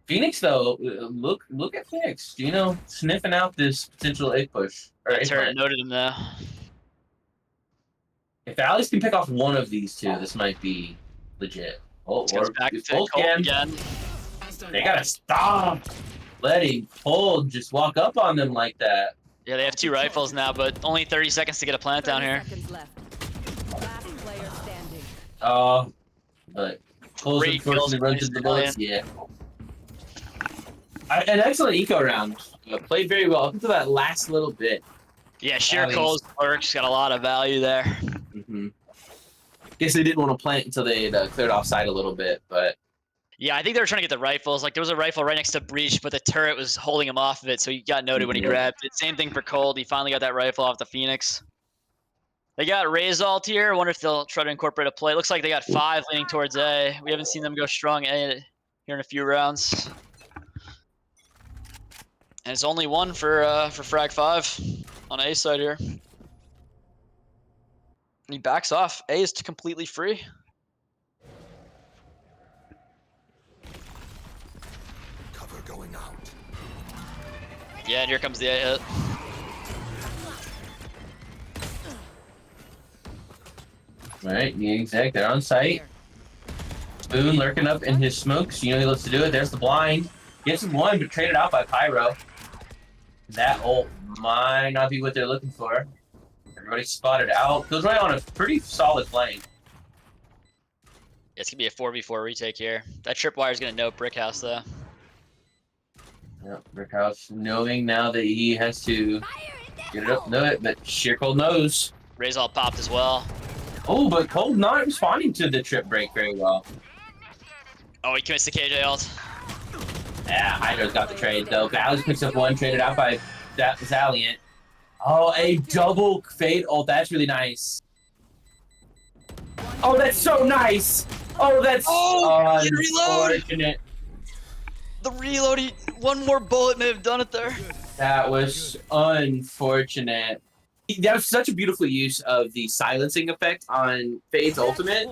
Phoenix though, look at Phoenix. You know, sniffing out this potential egg push. That turret noted him though. If Alex can pick off one of these two, this might be legit. Oh, goes back to Cold again. They gotta stop letting Cold just walk up on them like that. Yeah, they have 2 rifles now, but only 30 seconds to get a plant down here. Last player standing. But Cold's unfortunately runs into the bullets. Yeah. An excellent eco round. Played very well up until that last little bit. Yeah, Sheer Cold's lurk's got a lot of value there. Mm-hmm. Guess they didn't want to plant until they had cleared off side a little bit, but. Yeah, I think they were trying to get the rifles. Like, there was a rifle right next to Breach, but the turret was holding him off of it, so he got noted when he grabbed it. Same thing for Cold. He finally got that rifle off the Phoenix. They got Ray's ult here. I wonder if they'll try to incorporate a play. Looks like they got 5 leaning towards A. We haven't seen them go strong A here in a few rounds. And it's only 1 for Frag 5 on A side here. And he backs off. A is completely free. Cover going out. Yeah, and here comes the A hit. Alright, the exec, they're on site. Spoon lurking up in his smokes. You know he loves to do it. There's the blind. Gets him 1, but traded out by Pyro. That ult might not be what they're looking for. Everybody spotted out. Goes right on a pretty solid flank. It's going to be a 4v4 retake here. That tripwire's going to know Brickhouse, though. Yep, Brickhouse knowing now that he has to get it up, know it, but Sheer Cold knows. Ray's all popped as well. Oh, but Cold not responding to the trip break very well. Oh, he commits the KJ ult. Yeah, Hydra's got the trade though. Valley's picks up one, traded out by that Zaliant. Oh, a double fade ult. That's really nice. Oh, that's so nice. Oh, that's unfortunate. The reload, one more bullet may have done it there. That was unfortunate. That was such a beautiful use of the silencing effect on Fade's ultimate.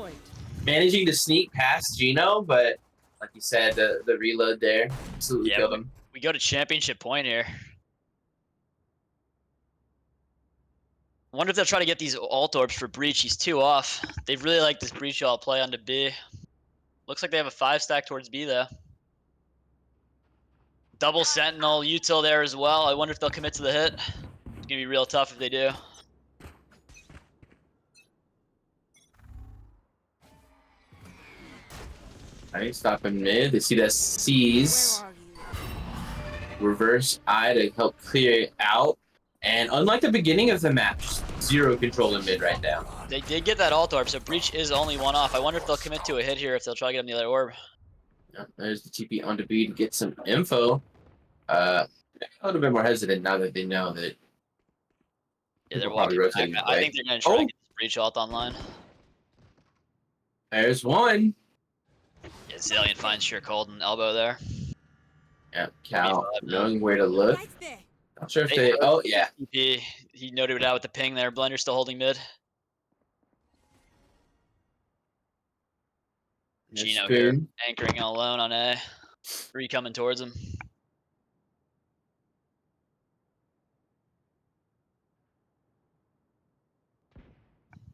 Managing to sneak past Gino, but like you said, the reload there absolutely killed him. We go to championship point here. I wonder if they'll try to get these ult orbs for Breach. He's 2 off. They really like this Breach ult play onto B. Looks like they have a 5-stack towards B though. Double Sentinel, util there as well. I wonder if they'll commit to the hit. It's gonna be real tough if they do. Alright, stopping mid. They see that C's. Reverse I to help clear it out. And unlike the beginning of the map, just zero control in mid right now. They did get that ult orb, so Breach is only 1 off. I wonder if they'll commit to a hit here, if they'll try to get him the other orb. Yeah, there's the TP onto B to get some info. A little bit more hesitant now that they know that. Yeah, they're walking back. I think they're going to try to get this Breach ult online. There's one. Yeah, Zaliant finds Sure Cold and elbow there. Yeah, Cal knowing where to look. Not sure if they. Oh, yeah. He noted it out with the ping there. Blender still holding mid. Gino here, anchoring alone on A. 3 coming towards him.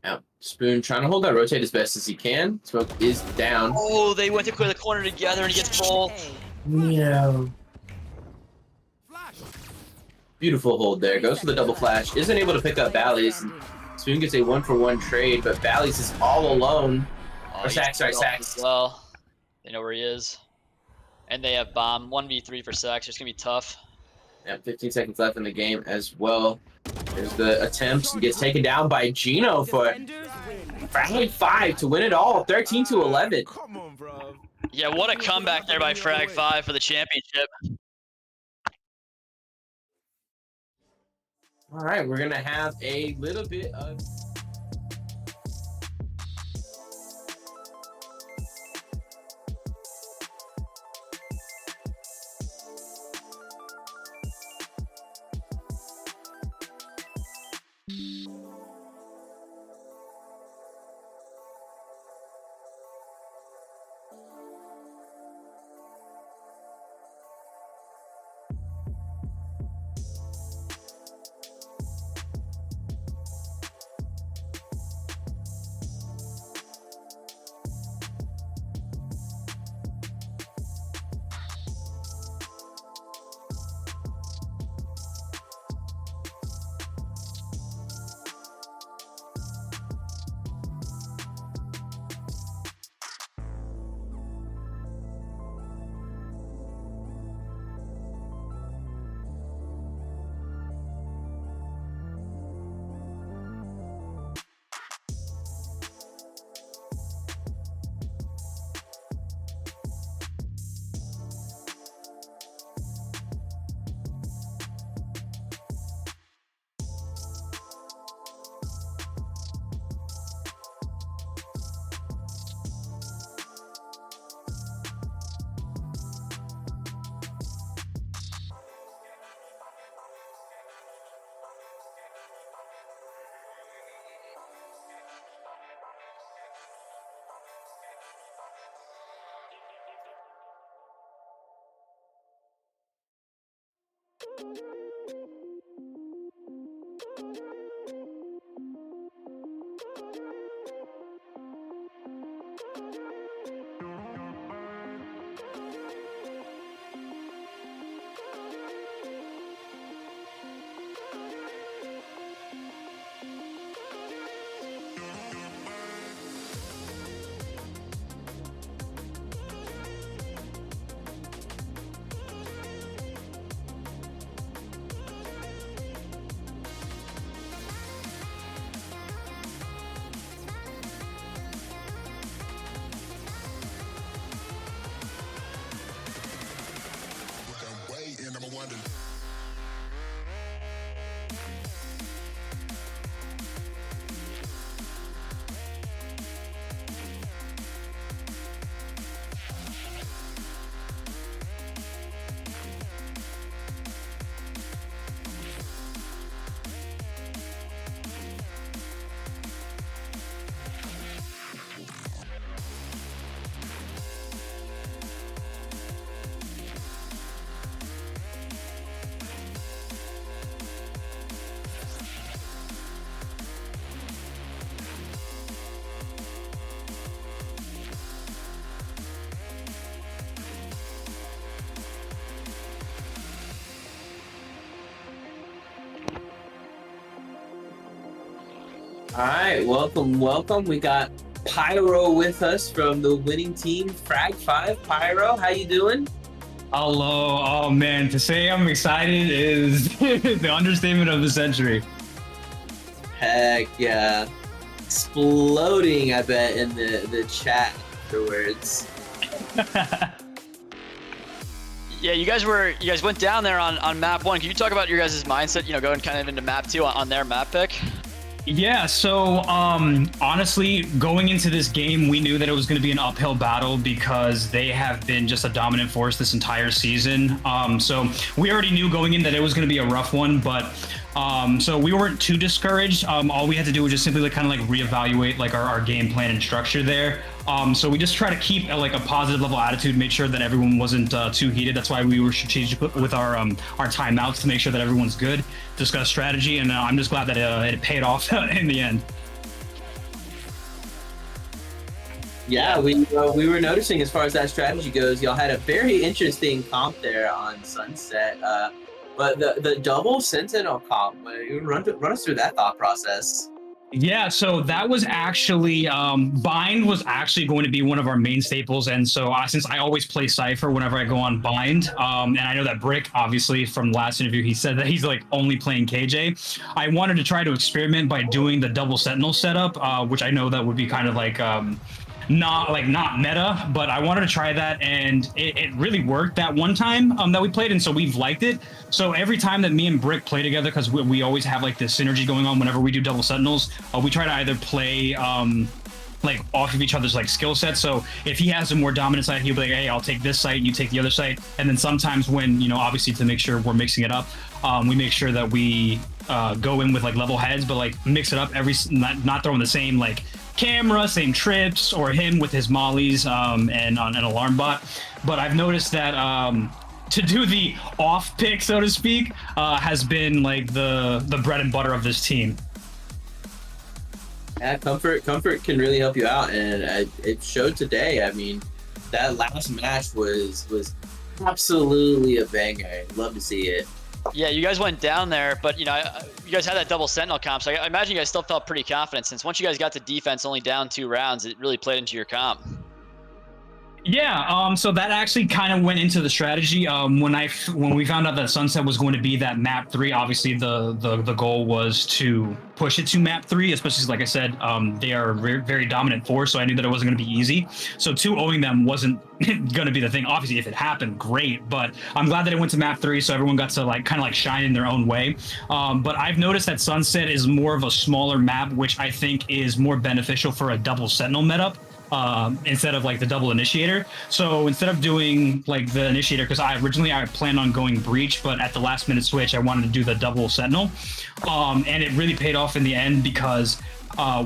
Yeah, Spoon trying to hold that rotate as best as he can. Smoke is down. Oh, they went to clear the corner together and he gets full. No. Beautiful hold there. Goes for the double flash. Isn't able to pick up Bally's. Spoon gets a 1-for-1 trade, but Bally's is all alone. Or Sax, sorry, Sax. Well, they know where he is. And they have bomb. 1v3 for Sax. It's going to be tough. Yeah, 15 seconds left in the game as well. There's the attempt. He gets taken down by Gino for Frag 5 to win it all. 13-11. Come on, bro. Yeah, what a comeback there by Frag 5 for the championship. All right, we're going to have a little bit of... All right, welcome. We got Pyro with us from the winning team, Frag 5. Pyro, how you doing? Hello. Oh man, to say I'm excited is the understatement of the century. Heck yeah. Exploding, I bet, in the chat afterwards. Yeah, you guys went down there on map 1. Can you talk about your guys' mindset, going kind of into map 2 on their map pick? Yeah, so honestly, going into this game, we knew that it was going to be an uphill battle because they have been just a dominant force this entire season. So we already knew going in that it was going to be a rough one, but so we weren't too discouraged. All we had to do was just simply kind of reevaluate our game plan and structure there. So we just try to keep a positive level attitude, make sure that everyone wasn't too heated. That's why we were strategic with our timeouts to make sure that everyone's good, discuss strategy, and I'm just glad that it paid off in the end. Yeah, we were noticing as far as that strategy goes, y'all had a very interesting comp there on Sunset. But the double Sentinel comp, run us through that thought process. Yeah, so that was actually Bind was actually going to be one of our main staples, and so since I always play Cypher whenever I go on Bind, and I know that Brick, obviously from the last interview, he said that he's only playing KJ. I wanted to try to experiment by doing the double Sentinel setup, which I know that would be kind of not meta, but I wanted to try that, and it really worked that one time that we played, and so we've liked it. So every time that me and Brick play together, because we always have this synergy going on whenever we do double Sentinels, we try to either play off of each other's skill sets. So if he has a more dominant side, he'll be like, hey, I'll take this site, you take the other site. And then sometimes when, obviously to make sure we're mixing it up, we make sure that we go in with level heads, but mix it up, not throwing the same camera, same trips, or him with his mollies and on an alarm bot. But I've noticed that to do the off pick, so to speak, has been the bread and butter of this team. Yeah, comfort can really help you out, and it showed today. I mean, that last match was absolutely a banger. Love to see it. Yeah, you guys went down there, but you guys had that double Sentinel comp, so I imagine you guys still felt pretty confident since once you guys got to defense, only down 2 rounds, it really played into your comp. Yeah, so that actually kind of went into the strategy. When we found out that Sunset was going to be that map 3, obviously the goal was to push it to map 3, especially like I said, they are a very, very dominant force, so I knew that it wasn't going to be easy. So 2-0ing them wasn't going to be the thing. Obviously, if it happened, great, but I'm glad that it went to map 3, so everyone got to kind of shine in their own way. But I've noticed that Sunset is more of a smaller map, which I think is more beneficial for a double Sentinel meta. Instead of the double initiator. So instead of doing the initiator, because I planned on going breach, but at the last minute switch I wanted to do the double Sentinel, and it really paid off in the end because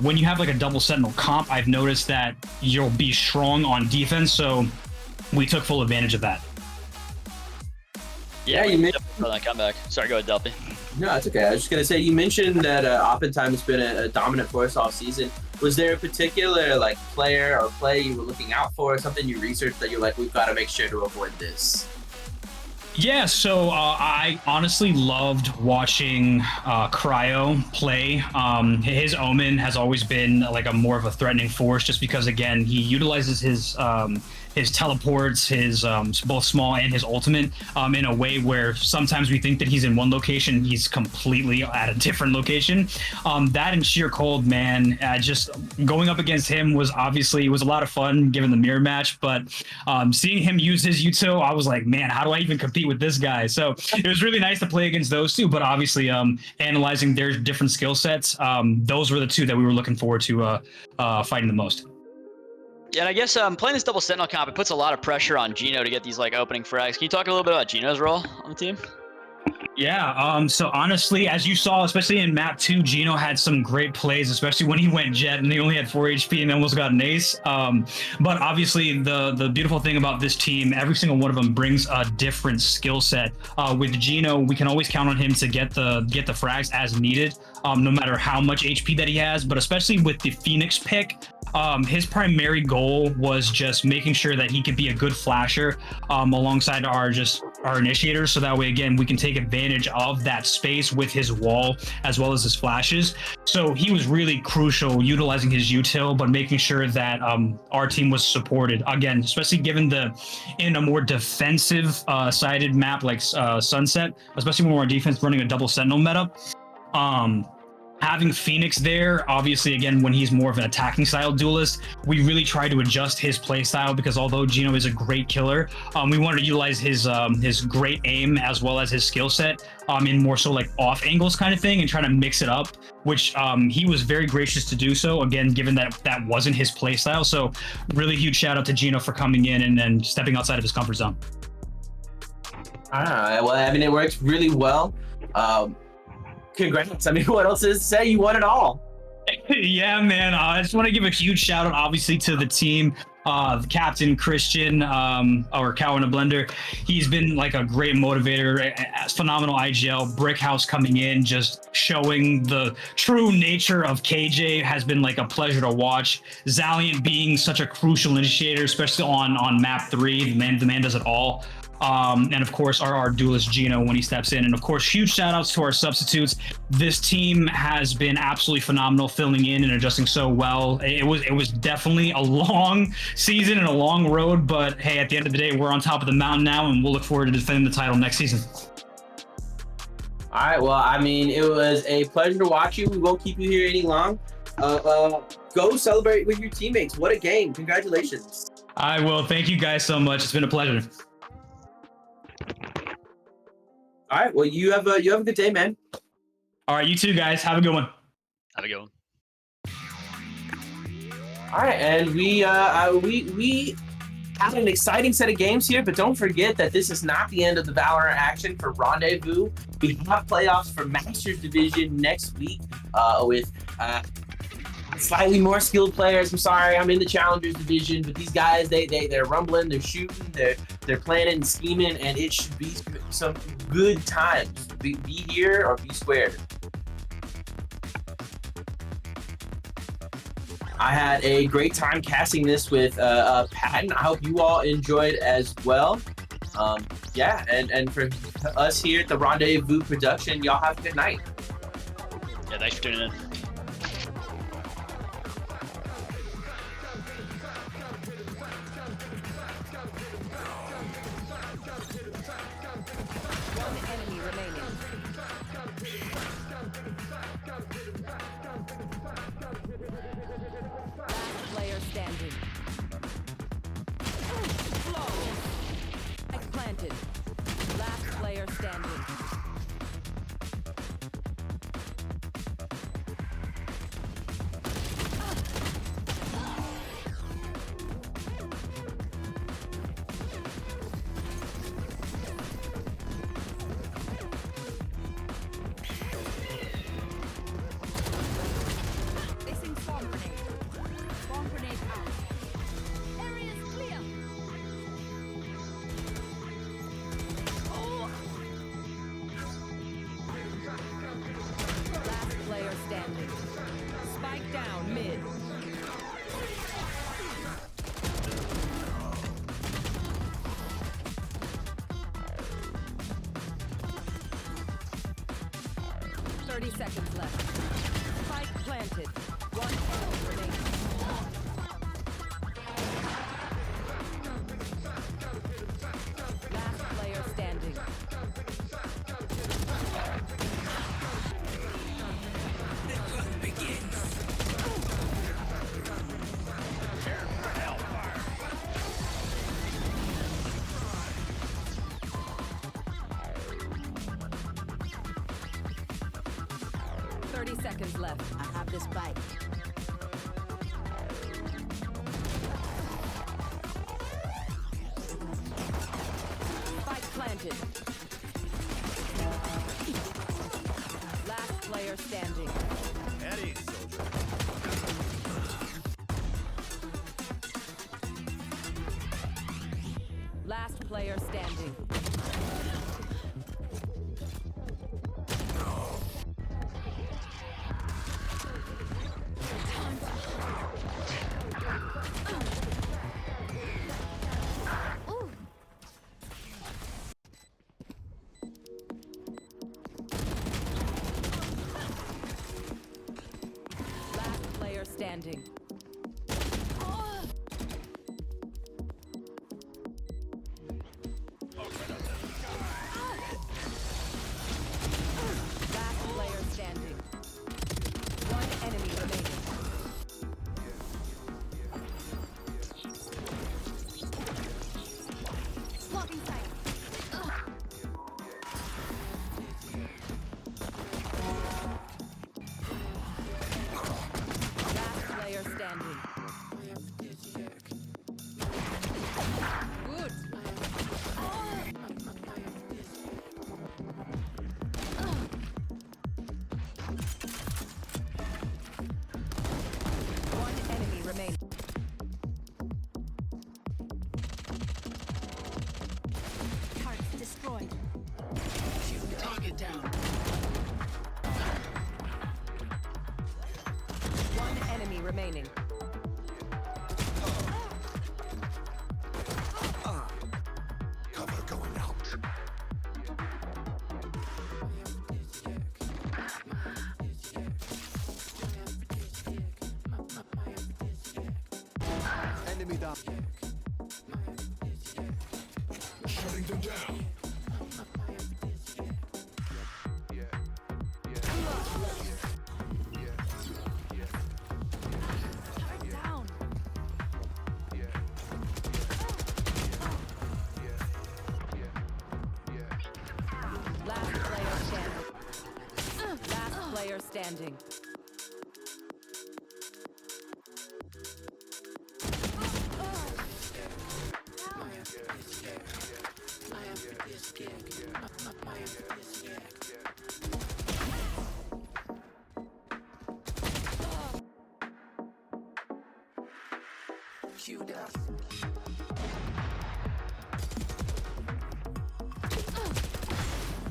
when you have a double Sentinel comp, I've noticed that you'll be strong on defense, so we took full advantage of that. Yeah, you mentioned that comeback. Sorry, go ahead, Delphi. No, it's okay. I was just gonna say, you mentioned that oftentimes has been a dominant force all season. Was there a particular player or play you were looking out for, something you researched that you're we've got to make sure to avoid this? Yeah, so I honestly loved watching Cryo play. His Omen has always been a more of a threatening force, just because again he utilizes his teleports, his both small and his ultimate in a way where sometimes we think that he's in one location, he's completely at a different location. That and Sheer Cold, man, just going up against him was a lot of fun given the mirror match, but seeing him use his Util, I was like, man, how do I even compete with this guy? So it was really nice to play against those two, but obviously analyzing their different skill sets, those were the two that we were looking forward to fighting the most. Yeah, and I guess playing this double Sentinel comp, it puts a lot of pressure on Gino to get these opening frags. Can you talk a little bit about Gino's role on the team? Yeah, so honestly, as you saw, especially in map 2, Gino had some great plays, especially when he went Jet and he only had 4 HP and almost got an ace. But obviously, the beautiful thing about this team, every single one of them brings a different skill set. With Gino, we can always count on him to get the frags as needed, no matter how much HP that he has. But especially with the Phoenix pick, his primary goal was just making sure that he could be a good flasher alongside our just our initiators, so that way again we can take advantage of that space with his wall as well as his flashes. So he was really crucial utilizing his util, but making sure that our team was supported again, especially given in a more defensive sided map like Sunset, especially when we're on defense running a double sentinel meta. Having Phoenix there, obviously, again, when he's more of an attacking style duelist, we really tried to adjust his play style, because although Gino is a great killer, we wanted to utilize his great aim as well as his skill set in more so like off angles kind of thing, and trying to mix it up, which he was very gracious to do so, again, given that that wasn't his play style. So really huge shout out to Gino for coming in and stepping outside of his comfort zone. All right, well, I mean, it works really well. Congrats. I mean, what else is to say? You won it all. Yeah, man. I just want to give a huge shout out, obviously, to the team. The captain, Christian, or Cow in a Blender. He's been like a great motivator, phenomenal IGL. Brickhouse coming in, just showing the true nature of KJ has been like a pleasure to watch. Zaliant being such a crucial initiator, especially on map 3. The man does it all. And of course our duelist Gino when he steps in, and of course huge shout outs to our substitutes. This team has been absolutely phenomenal, filling in and adjusting so well. It was definitely a long season and a long road, but hey, at the end of the day, we're on top of the mountain now, and we'll look forward to defending the title next season. All right, well, I mean, it was a pleasure to watch you. We won't keep you here any long. Go celebrate with your teammates. What a game. Congratulations. I will. Thank you guys so much. It's been a pleasure. All right. Well, you have a good day, man. All right. You too, guys. Have a good one. Have a good one. All right. And we have an exciting set of games here, but don't forget that this is not the end of the Valorant action for Rendezvous. We have playoffs for Masters Division next week with slightly more skilled players. I'm sorry, I'm in the Challengers Division, but these guys, they're rumbling, they're shooting, they're planning and scheming, and it should be some good times. Be here or be squared. I had a great time casting this with Patton. I hope you all enjoyed as well. Yeah, and for us here at the Rendezvous production, y'all have a good night. Yeah, thanks for tuning in. Spike down mid. Seconds left. Spike planted. One remaining. Last player standing. The fun begins. Prepare for hellfire. 30 seconds left. I have this bite. Spike planted. Last player standing. Eddie, soldier. Last player standing. standing. Last player standing. One enemy remaining. Blocking sight. Last player standing. Good. One enemy remaining. Targets destroyed. Target down. One enemy remaining. Cover going out. Enemy down. Shutting them down. Down. Last player standing. Last player standing. Queued up.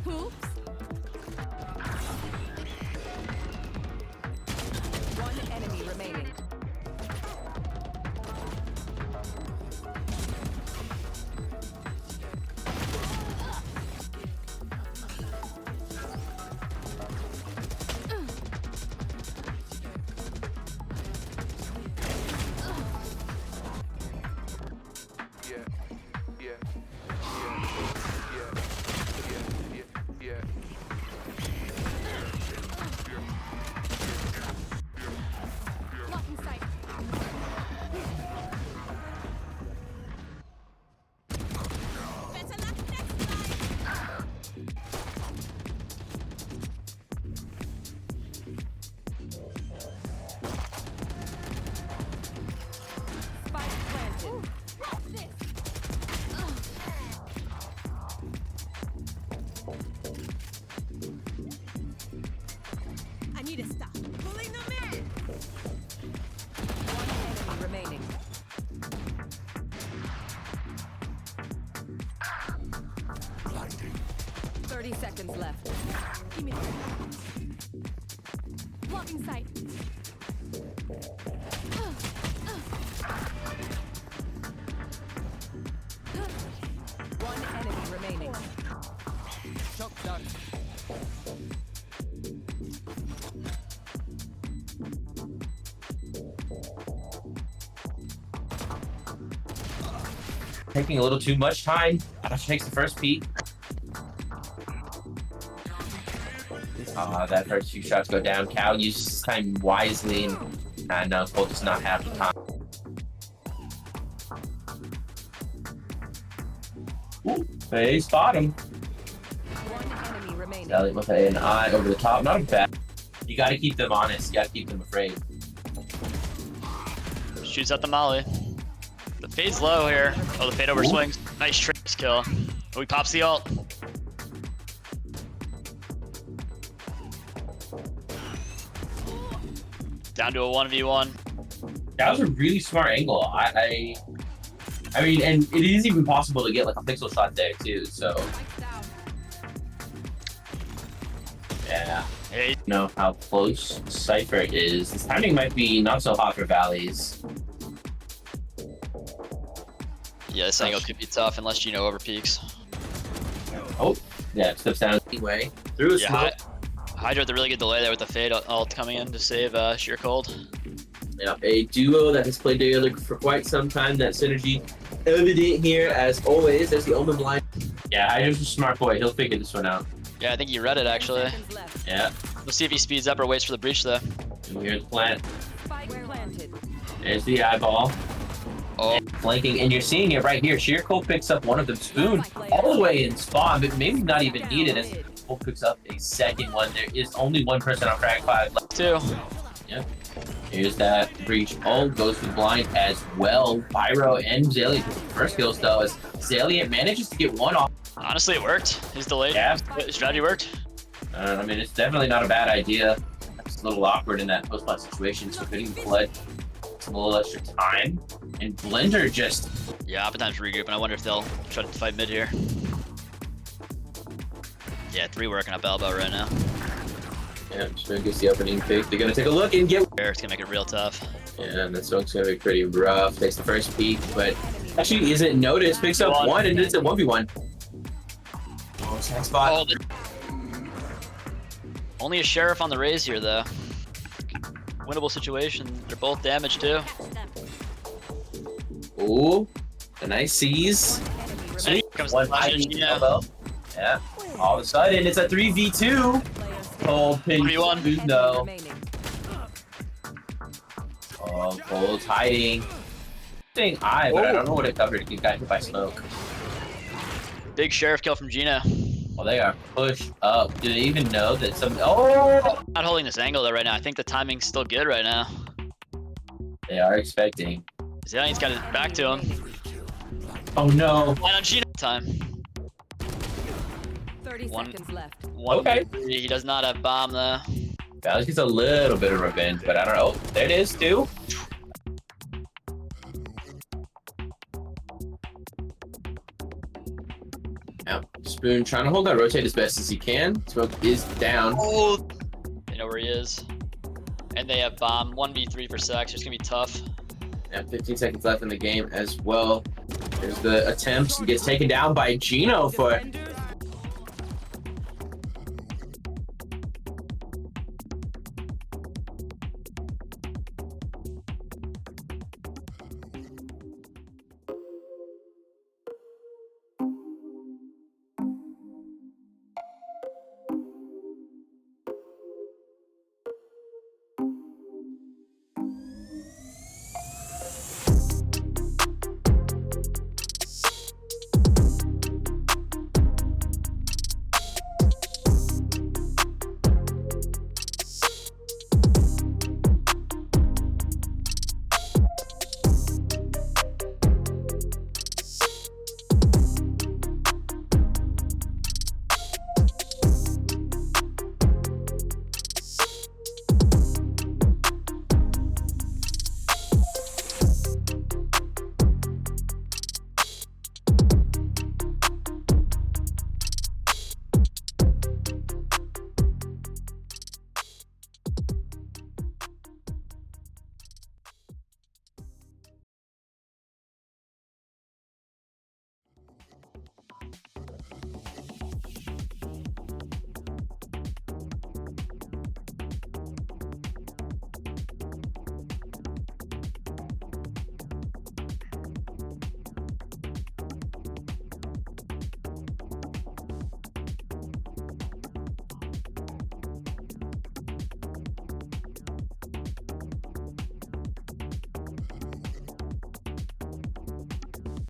Oops. One enemy remaining. Blocking sight. Better luck next time. Spike planted. I need to stop. Pulling them in. One enemy remaining. Blinding. 30 seconds left. Give me that. Blocking sight. One enemy remaining. Shot down. Taking a little too much time. Asha takes the first peek. That first few shots go down. Cal uses his time wisely, and now Cole does not have the time. Ooh, they spot him. One enemy remaining. Elliot with an eye over the top. Not a bad. You got to keep them honest. You got to keep them afraid. Shoots at the molly. The fade's low here. Oh, the fade over swings. Nice trips kill. Oh, he pops the ult. Down to a 1v1. That was a really smart angle. I mean, and it is even possible to get like a pixel shot there too. So yeah. Hey. You know how close Cypher is. This timing might be not so hot for Valleys. Yeah, this angle could be tough unless Gino over peaks. Oh, yeah, steps down anyway. Through a smoke. Hydra with a really good delay there with the fade ult coming in to save Sheer Cold. Yeah, a duo that has played together for quite some time. That synergy evident here as always. There's the Omen blind. Yeah, Hydra's a smart boy. He'll figure this one out. Yeah, I think you read it actually. Yeah. We'll see if he speeds up or waits for the breach though. And here's the plant. Spike planted. There's the eyeball. Oh. And flanking, and you're seeing it right here. Sheerco picks up one of them. Spoon all the way in spawn, but maybe not even needed as Cole picks up a second one. There is only one person on frag 5 left. 2. Yep. Here's that breach. Oh, goes for the blind as well. Pyro and Zaliant with the first kills though, as Zaliant manages to get one off. Honestly, it worked. He's delayed. Yeah. Strategy worked. I mean, it's definitely not a bad idea. It's a little awkward in that post-plant situation, so hitting the flood some a little extra time. And Blender just... Yeah, Oppenheimer's regrouping. I wonder if they'll try to fight mid here. Yeah, 3 working up elbow right now. Yeah, Spoon gets the opening pick. They're gonna take a look and get. Eric's gonna make it real tough. Yeah, and that smoke's gonna be pretty rough. Takes the first peek, but actually isn't noticed. Picks up one and it's a 1v1. Oh, tag spot. Oh, only a sheriff on the raise here though. Winnable situation. They're both damaged too. Ooh, a nice seize. Sweet. Comes One the flash, elbow. Yeah. All of a sudden, it's a 3v2. Cold pin 3v1. Spoon though. Oh, Cold's hiding. Saying I, but I don't know what it covered. He got hit by smoke. Big sheriff kill from Gina. Well, they are pushed up. Do they even know that some... Oh! Not holding this angle though right now. I think the timing's still good right now. They are expecting. Zaliant's got his back to him. Oh no. Line on Gina time. 30 seconds left. Okay. He does not have bomb though. Balance gets a little bit of revenge, but I don't know. There it is, too. Yeah, Spoon trying to hold that rotate as best as he can. Smoke is down. Oh, they know where he is. And they have bomb. 1v3 for Sax. It's gonna be tough. Yeah, 15 seconds left in the game as well. There's the attempt. He gets taken down by Gino for